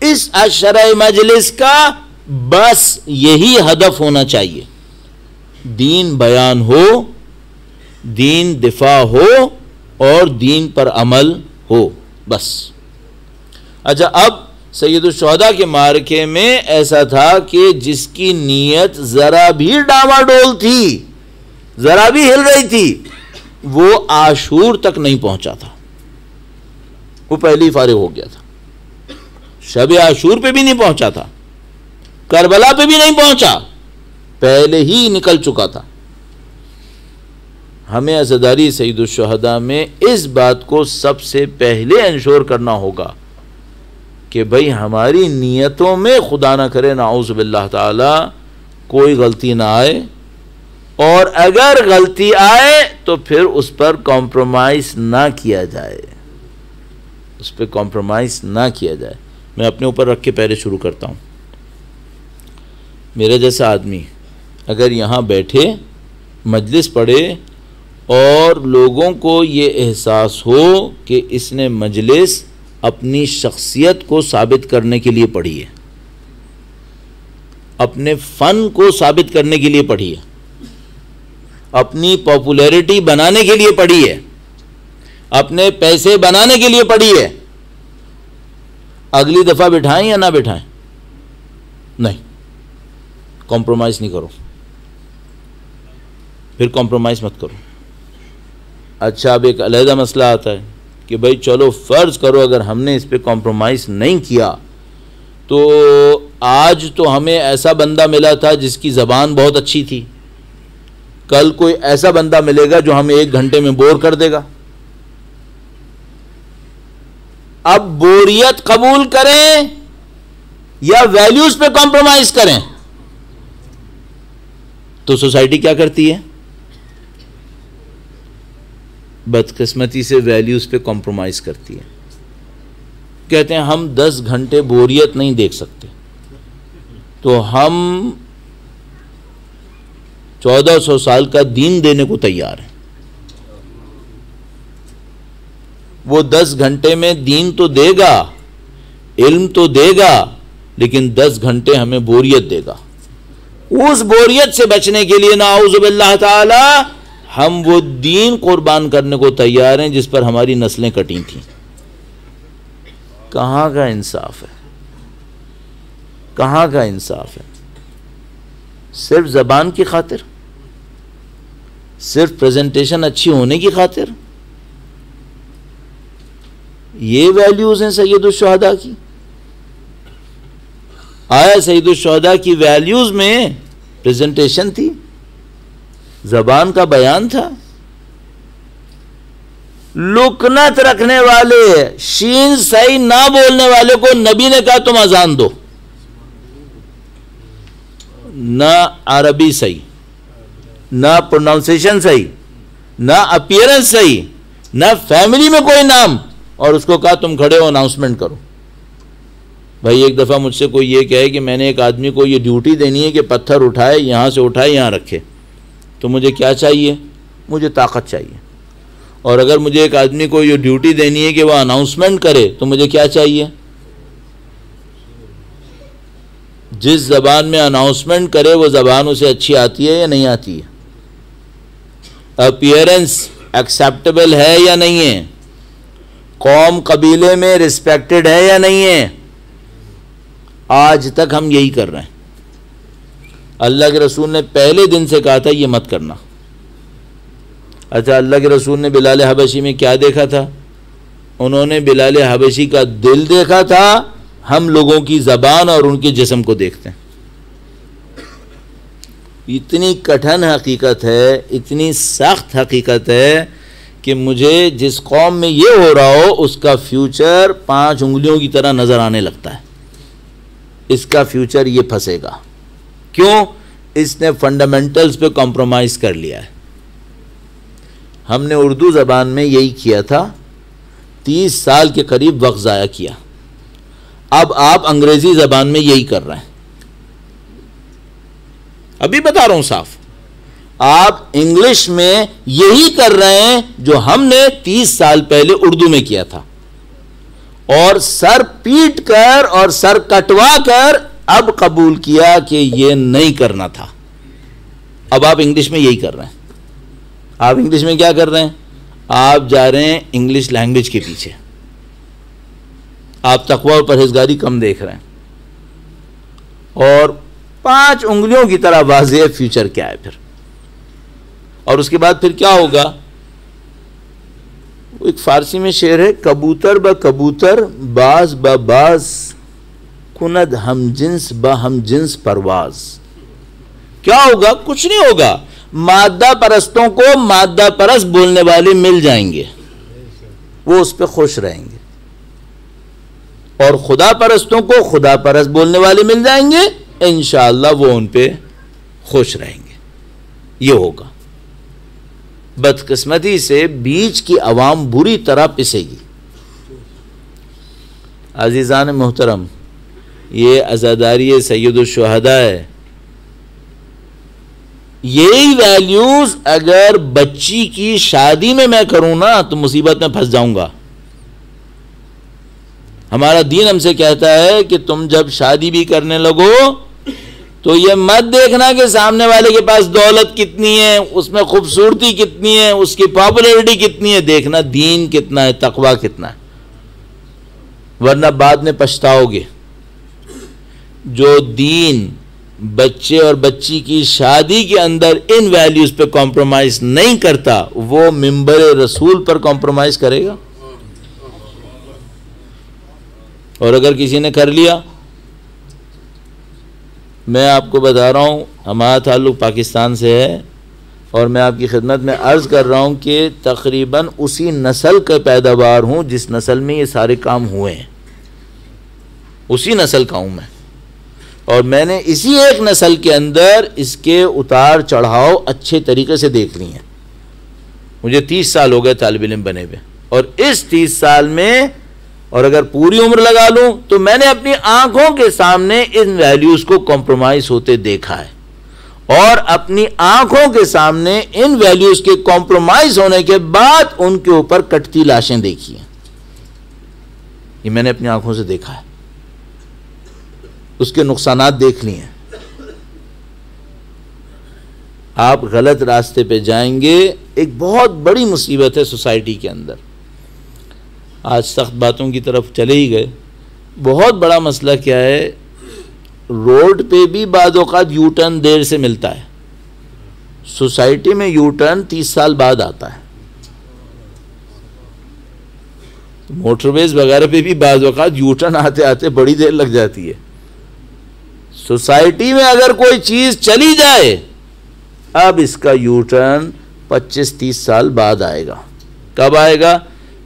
A: اس عشرہ مجلس کا بس یہی ہدف ہونا چاہیے. دین بیان ہو، دین دفاع ہو اور دین پر عمل ہو، بس. اچھا، اب سید الشہداء کے معرکے میں ایسا تھا کہ جس کی نیت ذرا بھی ڈاواڈول تھی، ذرا بھی ہل رہی تھی، وہ عاشور تک نہیں پہنچا تھا، وہ پہلے ہی فارغ ہو گیا تھا. شب عاشور پہ بھی نہیں پہنچا تھا، کربلا پہ بھی نہیں پہنچا، پہلے ہی نکل چکا تھا. ہمیں عزاداری سید الشہداء میں اس بات کو سب سے پہلے انشور کرنا ہوگا کہ بھئی ہماری نیتوں میں خدا نہ کرے نعوذ باللہ تعالی کوئی غلطی نہ آئے، اور اگر غلطی آئے تو پھر اس پر کمپرومائز نہ کیا جائے، اس پہ کمپرومائز نہ کیا جائے. میں اپنے اوپر رکھ کے پہلے شروع کرتا ہوں. میرا جیسا آدمی اگر یہاں بیٹھے، مجلس پڑھے اور لوگوں کو یہ احساس ہو کہ اس نے مجلس اپنی شخصیت کو ثابت کرنے کے لیے پڑھی ہے، اپنے فن کو ثابت کرنے کے لیے پڑھی ہے، اپنی پاپولیرٹی بنانے کے لیے پڑھی ہے، اپنے پیسے بنانے کے لیے پڑھی ہے، اگلی دفعہ بٹھائیں یا نہ بٹھائیں؟ نہیں، کمپرومائز نہیں کرو، پھر کمپرومائز مت کرو. اچھا، اب ایک علیحدہ مسئلہ آتا ہے کہ بھئی چلو فرض کرو اگر ہم نے اس پہ کمپرومائز نہیں کیا تو آج تو ہمیں ایسا بندہ ملا تھا جس کی زبان بہت اچھی تھی، کل کوئی ایسا بندہ ملے گا جو ہمیں 1 گھنٹے میں بور کر دے گا. اب بوریت قبول کریں یا ویلیوز پہ کمپرومائز کریں؟ تو سوسائٹی کیا کرتی ہے؟ بدقسمتی سے ویلیوز پہ کمپرومائز کرتی ہے. کہتے ہیں ہم 10 گھنٹے بوریت نہیں دیکھ سکتے تو ہم 1400 سال کا دین دینے کو تیار ہیں. وہ 10 گھنٹے میں دین تو دے گا، علم تو دے گا، لیکن 10 گھنٹے ہمیں بوریت دے گا. اس بوریت سے بچنے کے لیے نعوذ باللہ تعالی ہم وہ دین قربان کرنے کو تیار ہیں جس پر ہماری نسلیں کٹی تھیں. کہاں کا انصاف ہے؟ کہاں کا انصاف ہے؟ صرف زبان کی خاطر، صرف پریزنٹیشن اچھی ہونے کی خاطر یہ ویلیوز ہیں سید الشہداء کی؟ آیا سید الشہداء کی ویلیوز میں پریزنٹیشن تھی، زبان کا بیان تھا؟ لکنت رکھنے والے، شین صحیح نہ بولنے والے کو نبی نے کہا تم اذان دو، نہ عربی صحیح، نہ پروناؤنسیشن صحیح، نہ اپیئرنس صحیح، نہ فیملی میں کوئی نام، اور اس کو کہا تم کھڑے ہو اناؤنسمنٹ کرو. بھائی ایک دفعہ مجھ سے کوئی یہ کہے کہ میں نے ایک آدمی کو یہ ڈیوٹی دینی ہے کہ پتھر اٹھائے، یہاں سے اٹھائے یہاں رکھے، تو مجھے کیا چاہیے؟ مجھے طاقت چاہیے. اور اگر مجھے ایک آدمی کو یہ ڈیوٹی دینی ہے کہ وہ اناؤنسمنٹ کرے تو مجھے کیا چاہیے؟ جس زبان میں اناؤنسمنٹ کرے وہ زبان اسے اچھی آتی ہے یا نہیں آتی ہے؟ اپیئرنس ایکسیپٹیبل ہے یا نہیں ہے؟ قوم قبیلے میں رسپیکٹڈ ہے یا نہیں ہے؟ آج تک ہم یہی کر رہے ہیں. اللہ کے رسول نے پہلے دن سے کہا تھا یہ مت کرنا. اچھا اللہ کے رسول نے بلال حبشی میں کیا دیکھا تھا؟ انہوں نے بلال حبشی کا دل دیکھا تھا، ہم لوگوں کی زبان اور ان کے جسم کو دیکھتے ہیں. اتنی کٹھن حقیقت ہے، اتنی سخت حقیقت ہے کہ مجھے جس قوم میں یہ ہو رہا ہو اس کا فیوچر 5 انگلیوں کی طرح نظر آنے لگتا ہے. اس کا فیوچر یہ پھنسے گا. کیوں؟ اس نے فنڈامنٹلز پہ کمپرومائز کر لیا ہے. ہم نے اردو زبان میں یہی کیا تھا، 30 سال کے قریب وقت ضائع کیا. اب آپ انگریزی زبان میں یہی کر رہے ہیں. ابھی بتا رہا ہوں صاف، آپ انگلش میں یہی کر رہے ہیں جو ہم نے 30 سال پہلے اردو میں کیا تھا، اور سر پیٹ کر اور سر کٹوا کر اب قبول کیا کہ یہ نہیں کرنا تھا. اب آپ انگلش میں یہی کر رہے ہیں. آپ انگلش میں کیا کر رہے ہیں؟ آپ جا رہے ہیں انگلش لینگویج کے پیچھے. آپ تقوی اور پرہیزگاری کم دیکھ رہے ہیں، اور 5 انگلیوں کی طرح واضح فیوچر کیا ہے پھر. اور اس کے بعد پھر کیا ہوگا؟ ایک فارسی میں شعر ہے، کبوتر با کبوتر باز با باز کند ہم جنس با ہم جنس پرواز. کیا ہوگا؟ کچھ نہیں ہوگا. مادہ پرستوں کو مادہ پرست بولنے والے مل جائیں گے، وہ اس پہ خوش رہیں گے، اور خدا پرستوں کو خدا پرست بولنے والے مل جائیں گے، انشاءاللہ وہ ان پہ خوش رہیں گے. یہ ہوگا. بدقسمتی سے بیچ کی عوام بری طرح پسے گی. عزیزان محترم، یہ عزاداری سید الشہداء ہے. یہی ویلیوز اگر بچی کی شادی میں کروں نا تو مصیبت میں پھنس جاؤں گا. ہمارا دین ہم سے کہتا ہے کہ تم جب شادی بھی کرنے لگو تو یہ مت دیکھنا کہ سامنے والے کے پاس دولت کتنی ہے، اس میں خوبصورتی کتنی ہے، اس کی پاپولیرٹی کتنی ہے. دیکھنا دین کتنا ہے، تقوی کتنا ہے، ورنہ بعد میں پچھتاؤ گے. جو دین بچے اور بچی کی شادی کے اندر ان ویلیوز پہ کمپرومائز نہیں کرتا، وہ منبر رسول پر کمپرومائز کرے گا. اور اگر کسی نے کر لیا، میں آپ کو بتا رہا ہوں ہمارا تعلق پاکستان سے ہے، اور میں آپ کی خدمت میں عرض کر رہا ہوں کہ تقریباً اسی نسل کا پیداوار ہوں جس نسل میں یہ سارے کام ہوئے ہیں. اسی نسل کا ہوں میں، اور میں نے اسی ایک نسل کے اندر اس کے اتار چڑھاؤ اچھے طریقے سے دیکھ لی ہیں. مجھے 30 سال ہو گئے طالب علم بنے ہوئے، اور اس 30 سال میں، اور اگر پوری عمر لگا لوں تو میں نے اپنی آنکھوں کے سامنے ان ویلیوز کو کمپرومائز ہوتے دیکھا ہے، اور اپنی آنکھوں کے سامنے ان ویلیوز کے کمپرومائز ہونے کے بعد ان کے اوپر کٹتی لاشیں دیکھی ہیں. یہ میں نے اپنی آنکھوں سے دیکھا ہے، اس کے نقصانات دیکھ لیے ہیں. آپ غلط راستے پہ جائیں گے. ایک بہت بڑی مصیبت ہے سوسائٹی کے اندر. آج سخت باتوں کی طرف چلے ہی گئے. بہت بڑا مسئلہ کیا ہے، روڈ پہ بھی بعض اوقات یو ٹرن دیر سے ملتا ہے. سوسائٹی میں یو ٹرن 30 سال بعد آتا ہے. موٹر ویز وغیرہ پہ بھی بعض اوقات یو ٹرن آتے آتے بڑی دیر لگ جاتی ہے. سوسائٹی میں اگر کوئی چیز چلی جائے، اب اس کا یو ٹرن 25-30 سال بعد آئے گا. کب آئے گا؟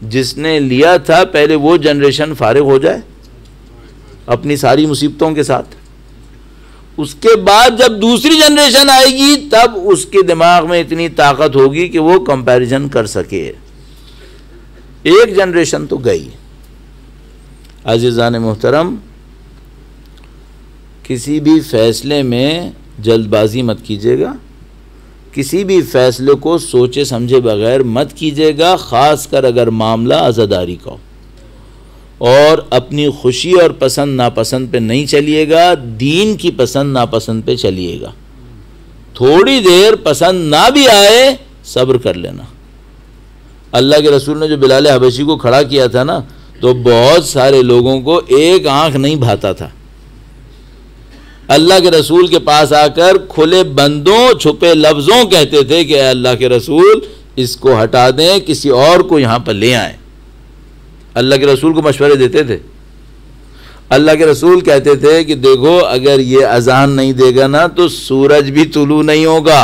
A: جس نے لیا تھا پہلے وہ جنریشن فارغ ہو جائے اپنی ساری مصیبتوں کے ساتھ. اس کے بعد جب دوسری جنریشن آئے گی تب اس کے دماغ میں اتنی طاقت ہوگی کہ وہ کمپیریزن کر سکے. ایک جنریشن تو گئی. عزیزان محترم، کسی بھی فیصلے میں جلد بازی مت کیجیے گا، کسی بھی فیصلے کو سوچے سمجھے بغیر مت کیجیے گا، خاص کر اگر معاملہ عزاداری کا ہو. اور اپنی خوشی اور پسند ناپسند پہ نہیں چلیے گا، دین کی پسند ناپسند پہ چلیے گا. تھوڑی دیر پسند نہ بھی آئے صبر کر لینا. اللہ کے رسول نے جو بلال حبشی کو کھڑا کیا تھا نا، تو بہت سارے لوگوں کو ایک آنکھ نہیں بھاتا تھا. اللہ کے رسول کے پاس آ کر کھلے بندوں چھپے لفظوں کہتے تھے کہ اے اللہ کے رسول اس کو ہٹا دیں، کسی اور کو یہاں پر لے آئیں. اللہ کے رسول کو مشورے دیتے تھے. اللہ کے رسول کہتے تھے کہ دیکھو اگر یہ اذان نہیں دے گا نا تو سورج بھی طلوع نہیں ہوگا.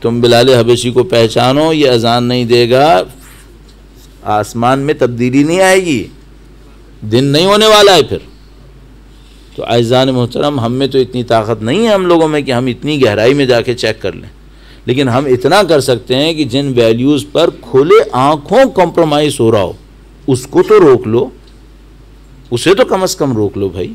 A: تم بلال حبشی کو پہچانو، یہ اذان نہیں دے گا آسمان میں تبدیلی نہیں آئے گی، دن نہیں ہونے والا ہے پھر. تو اعزان محترم، ہم میں تو اتنی طاقت نہیں ہے ہم لوگوں میں کہ ہم اتنی گہرائی میں جا کے چیک کر لیں، لیکن ہم اتنا کر سکتے ہیں کہ جن ویلیوز پر کھلے آنکھوں کمپرومائز ہو رہا ہو اس کو تو روک لو، اسے تو کم از کم روک لو بھائی.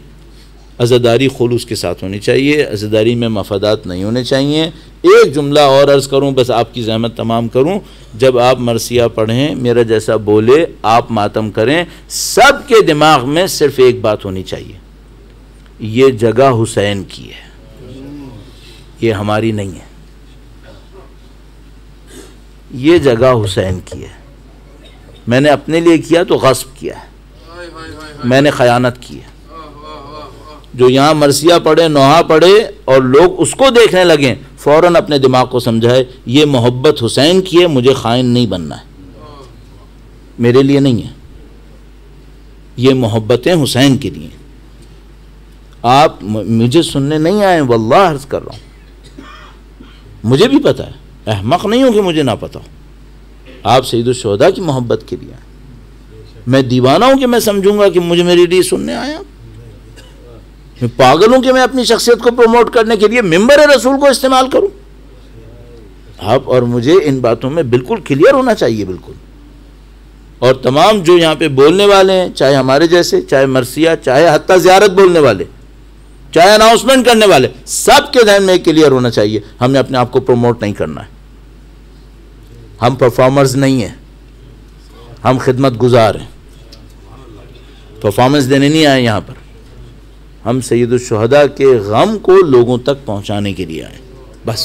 A: عزاداری خلوص کے ساتھ ہونی چاہیے، عزاداری میں مفادات نہیں ہونے چاہیے. ایک جملہ اور عرض کروں، بس آپ کی زحمت تمام کروں. جب آپ مرثیہ پڑھیں، میرا جیسا بولے، آپ ماتم کریں، سب کے دماغ میں صرف ایک بات ہونی چاہیے، یہ جگہ حسین کی ہے، یہ ہماری نہیں ہے. یہ جگہ حسین کی ہے. میں نے اپنے لیے کیا تو غصب کیا ہے، میں نے خیانت کی ہے. جو یہاں مرثیہ پڑھے، نوحہ پڑھے اور لوگ اس کو دیکھنے لگیں، فوراً اپنے دماغ کو سمجھائے یہ محبت حسین کی ہے، مجھے خائن نہیں بننا ہے، میرے لیے نہیں ہے، یہ محبتیں حسین کے لیے. آپ مجھے سننے نہیں آئے، واللہ عرض کر رہا ہوں، مجھے بھی پتا ہے، احمق نہیں ہوں کہ مجھے نہ پتا ہو. آپ سید الشہداء کی محبت کے لیے آئے. میں دیوانہ ہوں کہ میں سمجھوں گا کہ مجھے میری لیے سننے آیا. میں پاگل ہوں کہ میں اپنی شخصیت کو پروموٹ کرنے کے لیے ممبر رسول کو استعمال کروں. آپ اور مجھے ان باتوں میں بالکل کلیئر ہونا چاہیے بالکل. اور تمام جو یہاں پہ بولنے والے ہیں، چاہے ہمارے جیسے، چاہے مرثیہ، چاہے حتیٰ زیارت بولنے والے، چاہے اناؤنسمنٹ کرنے والے، سب کے ذہن میں کلیئر ہونا چاہیے، ہم نے اپنے آپ کو پروموٹ نہیں کرنا ہے. ہم پرفارمرز نہیں ہیں، ہم خدمت گزار ہیں. پرفارمنس دینے نہیں آئے یہاں پر، ہم سید الشہداء کے غم کو لوگوں تک پہنچانے کے لیے آئے. بس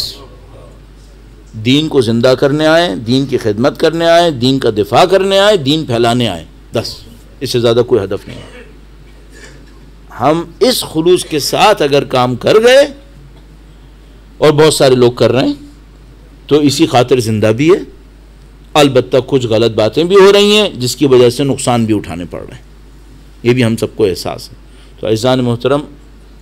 A: دین کو زندہ کرنے آئے، دین کی خدمت کرنے آئے، دین کا دفاع کرنے آئے، دین پھیلانے آئے. بس اس سے زیادہ کوئی ہدف نہیں ہے. ہم اس خلوص کے ساتھ اگر کام کر گئے، اور بہت سارے لوگ کر رہے ہیں، تو اسی خاطر زندہ بھی ہے. البتہ کچھ غلط باتیں بھی ہو رہی ہیں جس کی وجہ سے نقصان بھی اٹھانے پڑ رہے ہیں، یہ بھی ہم سب کو احساس ہے. تو عزیزان محترم،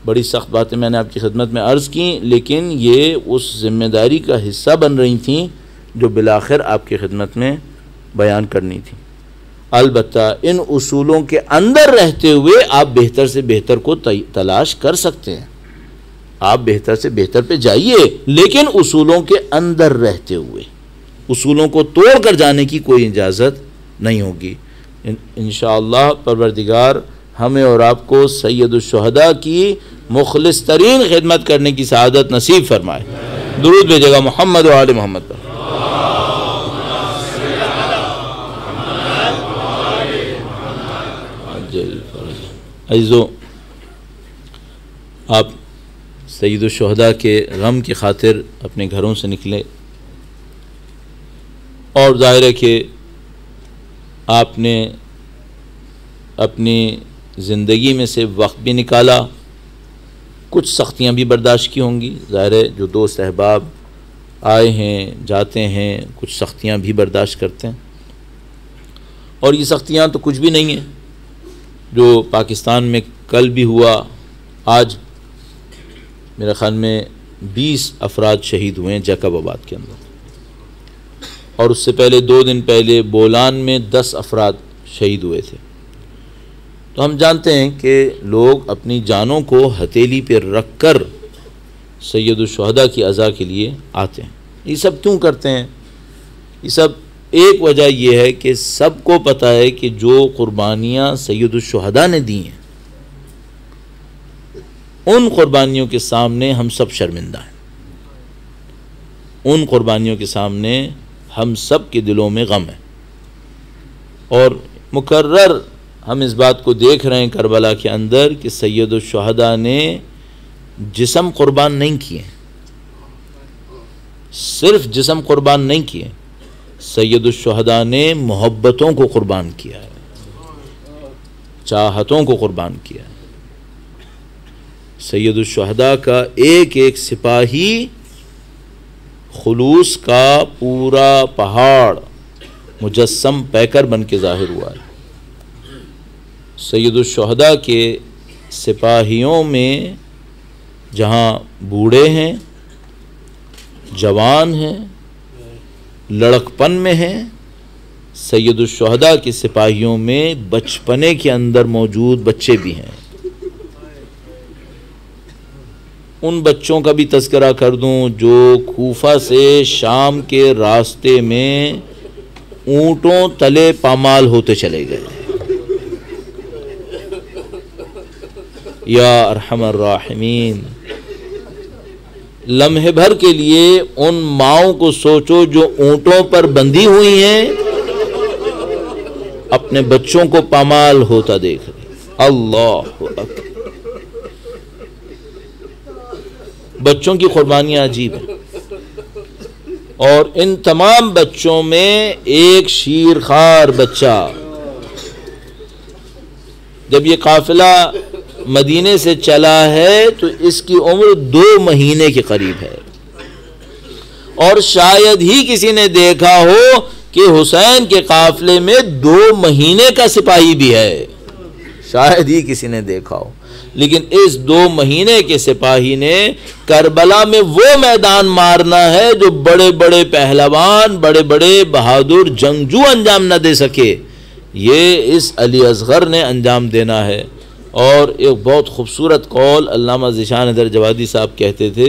A: بڑی سخت باتیں میں نے آپ کی خدمت میں عرض کی، لیکن یہ اس ذمہ داری کا حصہ بن رہی تھیں جو بالآخر آپ کی خدمت میں بیان کرنی تھی. البتہ ان اصولوں کے اندر رہتے ہوئے آپ بہتر سے بہتر کو تلاش کر سکتے ہیں. آپ بہتر سے بہتر پہ جائیے، لیکن اصولوں کے اندر رہتے ہوئے. اصولوں کو توڑ کر جانے کی کوئی اجازت نہیں ہوگی. انشاءاللہ پروردگار ہمیں اور آپ کو سید الشہداء کی مخلص ترین خدمت کرنے کی سعادت نصیب فرمائے. درود بھیجے گا محمد و آل محمد پر. عزیزو، آپ سید الشہداء کے غم کی خاطر اپنے گھروں سے نکلے، اور ظاہر ہے کہ آپ نے اپنی زندگی میں سے وقت بھی نکالا، کچھ سختیاں بھی برداشت کی ہوں گی. ظاہر ہے جو دوست احباب آئے ہیں جاتے ہیں، کچھ سختیاں بھی برداشت کرتے ہیں، اور یہ سختیاں تو کچھ بھی نہیں ہیں. جو پاکستان میں کل بھی ہوا، آج میرے خیال میں 20 افراد شہید ہوئے ہیں جیکب آباد کے اندر، اور اس سے پہلے 2 دن پہلے بولان میں 10 افراد شہید ہوئے تھے. تو ہم جانتے ہیں کہ لوگ اپنی جانوں کو ہتھیلی پہ رکھ کر سید الشہداء کی عزا کے لیے آتے ہیں۔ یہ سب کیوں کرتے ہیں؟ یہ سب ایک وجہ یہ ہے کہ سب کو پتہ ہے کہ جو قربانیاں سید الشہداء نے دی ہیں ان قربانیوں کے سامنے ہم سب شرمندہ ہیں، ان قربانیوں کے سامنے ہم سب کے دلوں میں غم ہے، اور مکرر ہم اس بات کو دیکھ رہے ہیں کربلا کے اندر کہ سید الشہداء نے جسم قربان نہیں کیے، صرف جسم قربان نہیں کیے، سید الشہداء نے محبتوں کو قربان کیا ہے، چاہتوں کو قربان کیا ہے۔ سید الشہداء کا ایک ایک سپاہی خلوص کا پورا پہاڑ مجسم پیکر بن کے ظاہر ہوا ہے۔ سید الشہداء کے سپاہیوں میں جہاں بوڑھے ہیں، جوان ہیں، لڑکپن میں ہیں، سید الشہداء کے سپاہیوں میں بچپنے کے اندر موجود بچے بھی ہیں۔ ان بچوں کا بھی تذکرہ کر دوں جو کوفہ سے شام کے راستے میں اونٹوں تلے پامال ہوتے چلے گئے۔ یا ارحم الراحمین، لمحے بھر کے لیے ان ماؤں کو سوچو جو اونٹوں پر بندھی ہوئی ہیں، اپنے بچوں کو پامال ہوتا دیکھ رہے۔ اللہ اکبر، بچوں کی قربانیاں عجیب ہیں، اور ان تمام بچوں میں ایک شیرخوار بچہ، جب یہ قافلہ مدینے سے چلا ہے تو اس کی عمر 2 مہینے کے قریب ہے، اور شاید ہی کسی نے دیکھا ہو کہ حسین کے قافلے میں 2 مہینے کا سپاہی بھی ہے، شاید ہی کسی نے دیکھا ہو، لیکن اس 2 مہینے کے سپاہی نے کربلا میں وہ میدان مارنا ہے جو بڑے بڑے پہلوان، بڑے بڑے بہادر جنگجو انجام نہ دے سکے، یہ اس علی اصغر نے انجام دینا ہے۔ اور ایک بہت خوبصورت قول علامہ ذیشان حیدر جوادی صاحب کہتے تھے،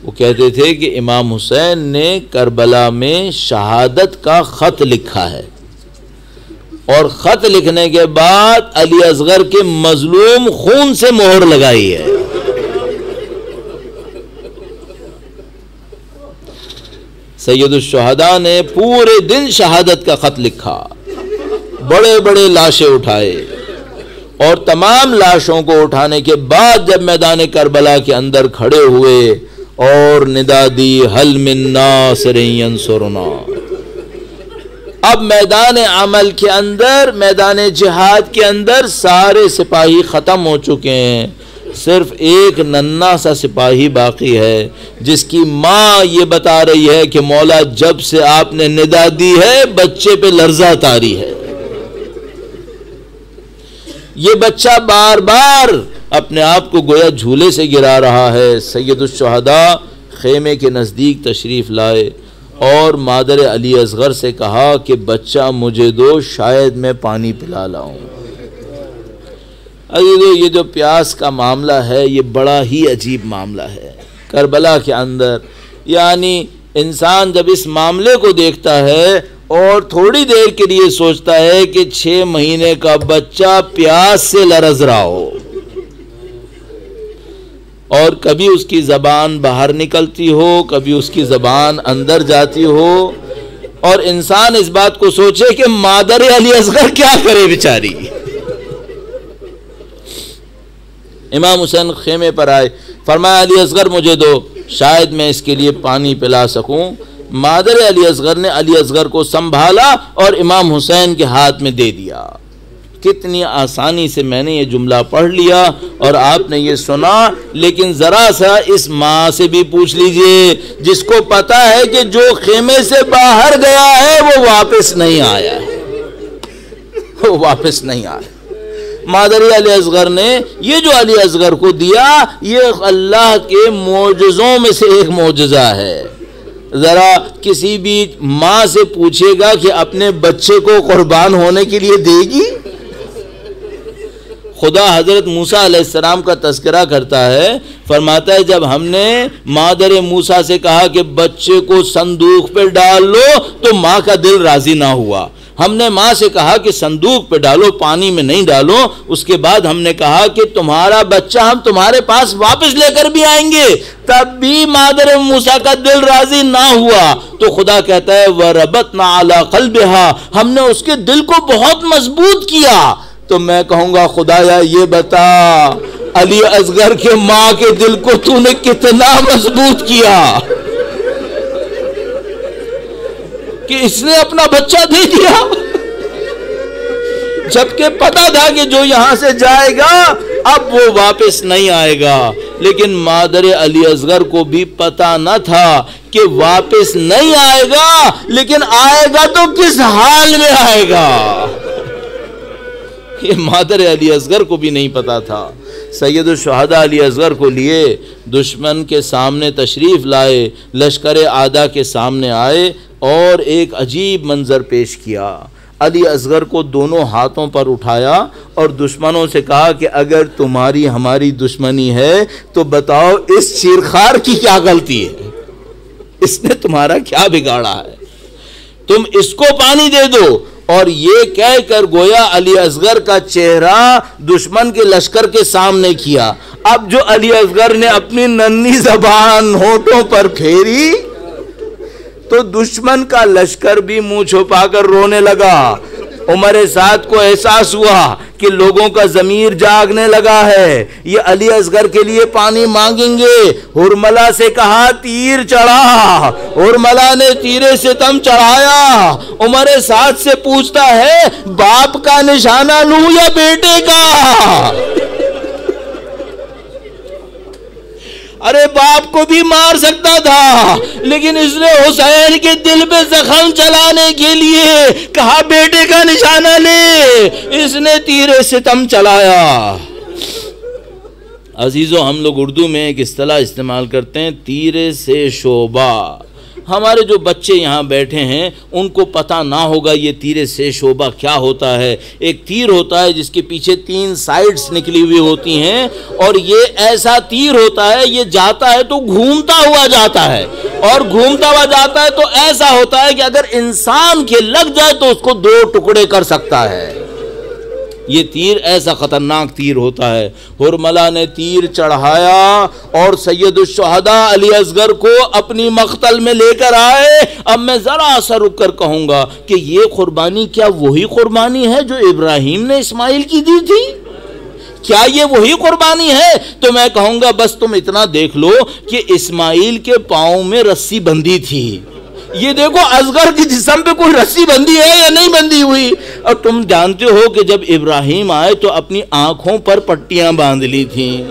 A: وہ کہتے تھے کہ امام حسین نے کربلا میں شہادت کا خط لکھا ہے، اور خط لکھنے کے بعد علی اصغر کے مظلوم خون سے مہر لگائی ہے۔ سید الشہداء نے پورے دن شہادت کا خط لکھا، بڑے بڑے لاشیں اٹھائے، اور تمام لاشوں کو اٹھانے کے بعد جب میدان کربلا کے اندر کھڑے ہوئے اور ندا دی حل من ناصر ینصرنا، اب میدان عمل کے اندر، میدان جہاد کے اندر سارے سپاہی ختم ہو چکے ہیں، صرف ایک ننھا سا سپاہی باقی ہے جس کی ماں یہ بتا رہی ہے کہ مولا جب سے آپ نے ندا دی ہے بچے پہ لرزہ طاری ہے۔ یہ بچہ بار بار اپنے آپ کو گویا جھولے سے گرا رہا ہے۔ سید الشہداء خیمے کے نزدیک تشریف لائے اور مادر علی اصغر سے کہا کہ بچہ مجھے دو، شاید میں پانی پلا لاؤں۔ عزیزو، یہ جو پیاس کا معاملہ ہے یہ بڑا ہی عجیب معاملہ ہے کربلا کے اندر، یعنی انسان جب اس معاملے کو دیکھتا ہے اور تھوڑی دیر کے لیے سوچتا ہے کہ 6 مہینے کا بچہ پیاس سے لرز رہا ہو، اور کبھی اس کی زبان باہر نکلتی ہو، کبھی اس کی زبان اندر جاتی ہو، اور انسان اس بات کو سوچے کہ مادر علی اصغر کیا کرے بیچاری۔ امام حسین خیمے پر آئے، فرمایا علی اصغر مجھے دو، شاید میں اس کے لیے پانی پلا سکوں۔ مادر علی اصغر نے علی اصغر کو سنبھالا اور امام حسین کے ہاتھ میں دے دیا۔ کتنی آسانی سے میں نے یہ جملہ پڑھ لیا اور آپ نے یہ سنا، لیکن ذرا سا اس ماں سے بھی پوچھ لیجئے جس کو پتا ہے کہ جو خیمے سے باہر گیا ہے وہ واپس نہیں آیا، وہ واپس نہیں آیا۔ مادر علی اصغر نے یہ جو علی اصغر کو دیا یہ اللہ کے معجزوں میں سے ایک معجزہ ہے۔ ذرا کسی بھی ماں سے پوچھے گا کہ اپنے بچے کو قربان ہونے کے لیے دے گی؟ خدا حضرت موسیٰ علیہ السلام کا تذکرہ کرتا ہے، فرماتا ہے جب ہم نے مادر موسیٰ سے کہا کہ بچے کو صندوق پہ ڈال لو تو ماں کا دل راضی نہ ہوا. ہم نے ماں سے کہا کہ صندوق پہ ڈالو، پانی میں نہیں ڈالو. اس کے بعد ہم نے کہا کہ تمہارا بچہ ہم تمہارے پاس واپس لے کر بھی آئیں گے، تب بھی مادر موسیٰ کا دل راضی نہ ہوا. تو خدا کہتا ہے وَرَبَطْنَا عَلَىٰ قَلْبِهَا، ہم نے اس کے دل کو بہت مضبوط کیا. تو میں کہوں گا خدایا یہ بتا علی اصغر کے ماں کے دل کو تو نے کتنا مضبوط کیا کہ اس نے اپنا بچہ دے دیا، جبکہ پتا تھا کہ جو یہاں سے جائے گا اب وہ واپس نہیں آئے گا. لیکن مادر علی اصغر کو بھی پتا نہ تھا کہ واپس نہیں آئے گا، لیکن آئے گا تو کس حال میں آئے گا، یہ مادر علی اصغر کو بھی نہیں پتا تھا. سید الشہداء علی اصغر کو لیے دشمن کے سامنے تشریف لائے، لشکر اعداء کے سامنے آئے اور ایک عجیب منظر پیش کیا. علی اصغر کو دونوں ہاتھوں پر اٹھایا اور دشمنوں سے کہا کہ اگر تمہاری ہماری دشمنی ہے تو بتاؤ اس چیرخوار کی کیا غلطی ہے، اس نے تمہارا کیا بگاڑا ہے، تم اس کو پانی دے دو. اور یہ کہہ کر گویا علی اصغر کا چہرہ دشمن کے لشکر کے سامنے کیا. اب جو علی اصغر نے اپنی ننھی زبان ہونٹوں پر پھیری تو دشمن کا لشکر بھی منہ چھپا کر رونے لگا. عمر سعد کو احساس ہوا کہ لوگوں کا ضمیر جاگنے لگا ہے، یہ علی اصغر کے لیے پانی مانگیں گے. ہرملہ سے کہا تیر چڑھا، ہرملہ نے تیرے ستم چڑھایا. عمر سعد سے پوچھتا ہے باپ کا نشانہ لوں یا بیٹے کا؟ ارے باپ کو بھی مار سکتا تھا، لیکن اس نے حسین کے دل پہ زخم چلانے کے لیے کہا بیٹے کا نشانہ لے. اس نے تیر ستم چلایا. عزیزو ہم لوگ اردو میں ایک اصطلاح استعمال کرتے ہیں تیر سے شعبہ. ہمارے جو بچے یہاں بیٹھے ہیں ان کو پتہ نہ ہوگا یہ تیر سے شعبہ کیا ہوتا ہے. ایک تیر ہوتا ہے جس کے پیچھے 3 سائڈز نکلی ہوئی ہوتی ہیں، اور یہ ایسا تیر ہوتا ہے یہ جاتا ہے تو گھومتا ہوا جاتا ہے، اور گھومتا ہوا جاتا ہے تو ایسا ہوتا ہے کہ اگر انسان کے لگ جائے تو اس کو 2 ٹکڑے کر سکتا ہے. یہ تیر ایسا خطرناک تیر ہوتا ہے. ہرملہ نے تیر چڑھایا اور سید الشہداء علی اصغر کو اپنی مقتل میں لے کر آئے. اب میں ذرا سا رک کر کہوں گا کہ یہ قربانی کیا وہی قربانی ہے جو ابراہیم نے اسماعیل کی دی تھی؟ کیا یہ وہی قربانی ہے؟ تو میں کہوں گا بس تم اتنا دیکھ لو کہ اسماعیل کے پاؤں میں رسی بندھی تھی، یہ دیکھو اصغر کی جسم پہ کوئی رسی بندھی ہے یا نہیں بندھی ہوئی. اور تم جانتے ہو کہ جب ابراہیم آئے تو اپنی آنکھوں پر پٹیاں باندھ لی تھیں.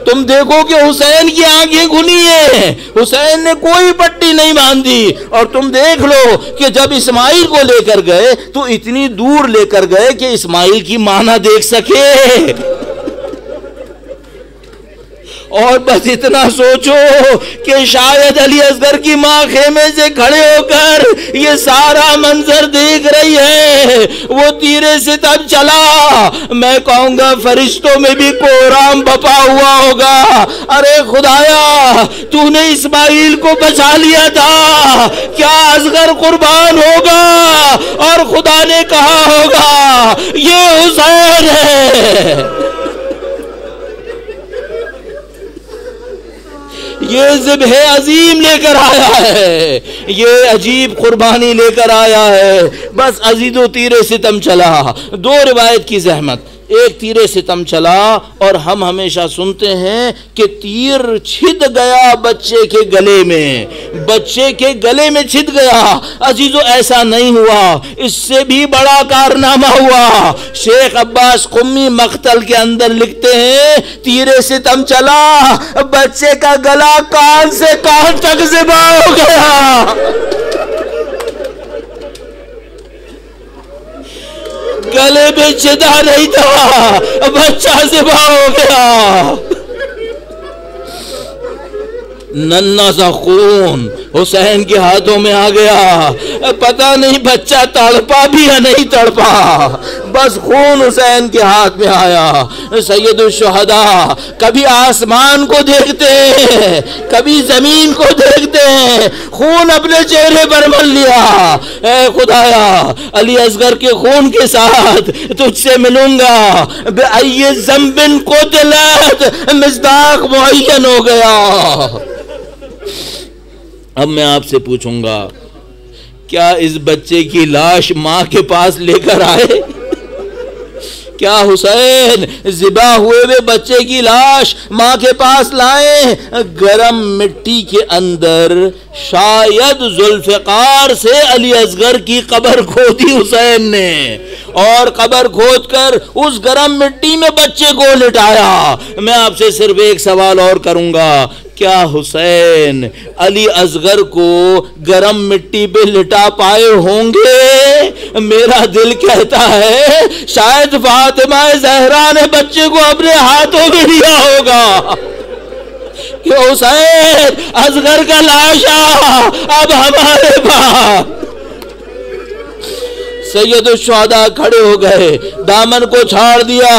A: تم دیکھو کہ حسین کی آنکھیں کھلی ہیں، حسین نے کوئی پٹی نہیں باندھی. اور تم دیکھ لو کہ جب اسماعیل کو لے کر گئے تو اتنی دور لے کر گئے کہ اسماعیل کی ماں نہ دیکھ سکے. اور بس اتنا سوچو کہ شاید علی اصغر کی ماں خیمے سے کھڑے ہو کر یہ سارا منظر دیکھ رہی ہے. وہ تیرے سے تب چلا، میں کہوں گا فرشتوں میں بھی کوہرام بپا ہوا ہوگا. ارے خدایا تو نے اسماعیل کو بچا لیا تھا، کیا اصغر قربان ہوگا اور خدا نے کہا ہوگا یہ حسین ہے، یہ ذبح عظیم لے کر آیا ہے، یہ عجیب قربانی لے کر آیا ہے. بس عزیزو تیرے ستم چلا. 2 روایت کی زحمت، ایک تیرے ستم چلا اور ہم ہمیشہ سنتے ہیں کہ تیر چھد گیا بچے کے گلے میں، بچے کے گلے میں چھد گیا. عزیزو ایسا نہیں ہوا، اس سے بھی بڑا کارنامہ ہوا. شیخ عباس قمی مقتل کے اندر لکھتے ہیں تیرے ستم چلا، بچے کا گلا کان سے کان تک ذبح ہو گیا. گلے میں چھدا نہیں تھا، بچہ ذبح ہو گیا. ننھا سا خون حسین کے ہاتھوں میں آ گیا. پتہ نہیں بچہ تڑپا بھی یا نہیں تڑپا، بس خون حسین کے ہاتھ میں آیا. سید الشہداء کبھی آسمان کو دیکھتے ہیں، کبھی زمین کو دیکھتے ہیں، خون اپنے چہرے پر مل لیا. اے خدایا، علی اصغر کے خون کے ساتھ تجھ سے ملوں گا. بِأَيِّ ذَنبٍ قُتِلَتْ مصداق معین ہو گیا. اب میں آپ سے پوچھوں گا، کیا اس بچے کی لاش ماں کے پاس لے کر آئے؟ کیا حسین ذبح ہوئے ہوئے بچے کی لاش ماں کے پاس لائیں؟ گرم مٹی کے اندر شاید ذوالفقار سے علی اصغر کی قبر کھودی حسین نے، اور قبر کھود کر اس گرم مٹی میں بچے کو لٹایا. میں آپ سے صرف ایک سوال اور کروں گا، کیا حسین علی اصغر کو گرم مٹی پہ لٹا پائے ہوں گے؟ میرا دل کہتا ہے شاید فاطمہ زہرا نے بچے کو اپنے ہاتھوں میں لیا ہوگا کہ حسین اصغر کا لاشا اب ہمارے پاس. سید الشہداء کھڑے ہو گئے، دامن کو چھاڑ دیا.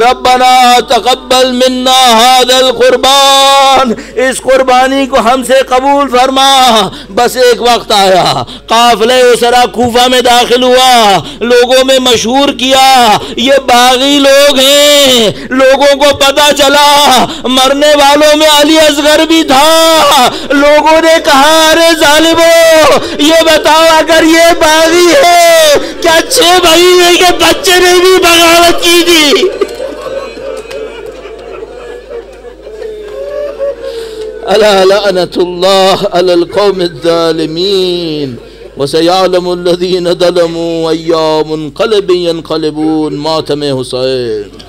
A: ربنا تقبل منا هذا القربان، اس قربانی کو ہم سے قبول فرما. بس ایک وقت آیا، قافلہ اسرا کوفہ میں داخل ہوا، لوگوں میں مشہور کیا یہ باغی لوگ ہیں. لوگوں کو پتا چلا مرنے والوں میں علی اصغر بھی تھا. لوگوں نے کہا ارے ظالمو، یہ بتاؤ اگر یہ باغی ہے کیا اچھے مہینے کے بچے نے بھی بغاوت کی تھی؟ الا لعنت اللہ علی القوم الظالمین وسيعلم الذين ظلموا أي منقلب ينقلبون. ماتم حسین.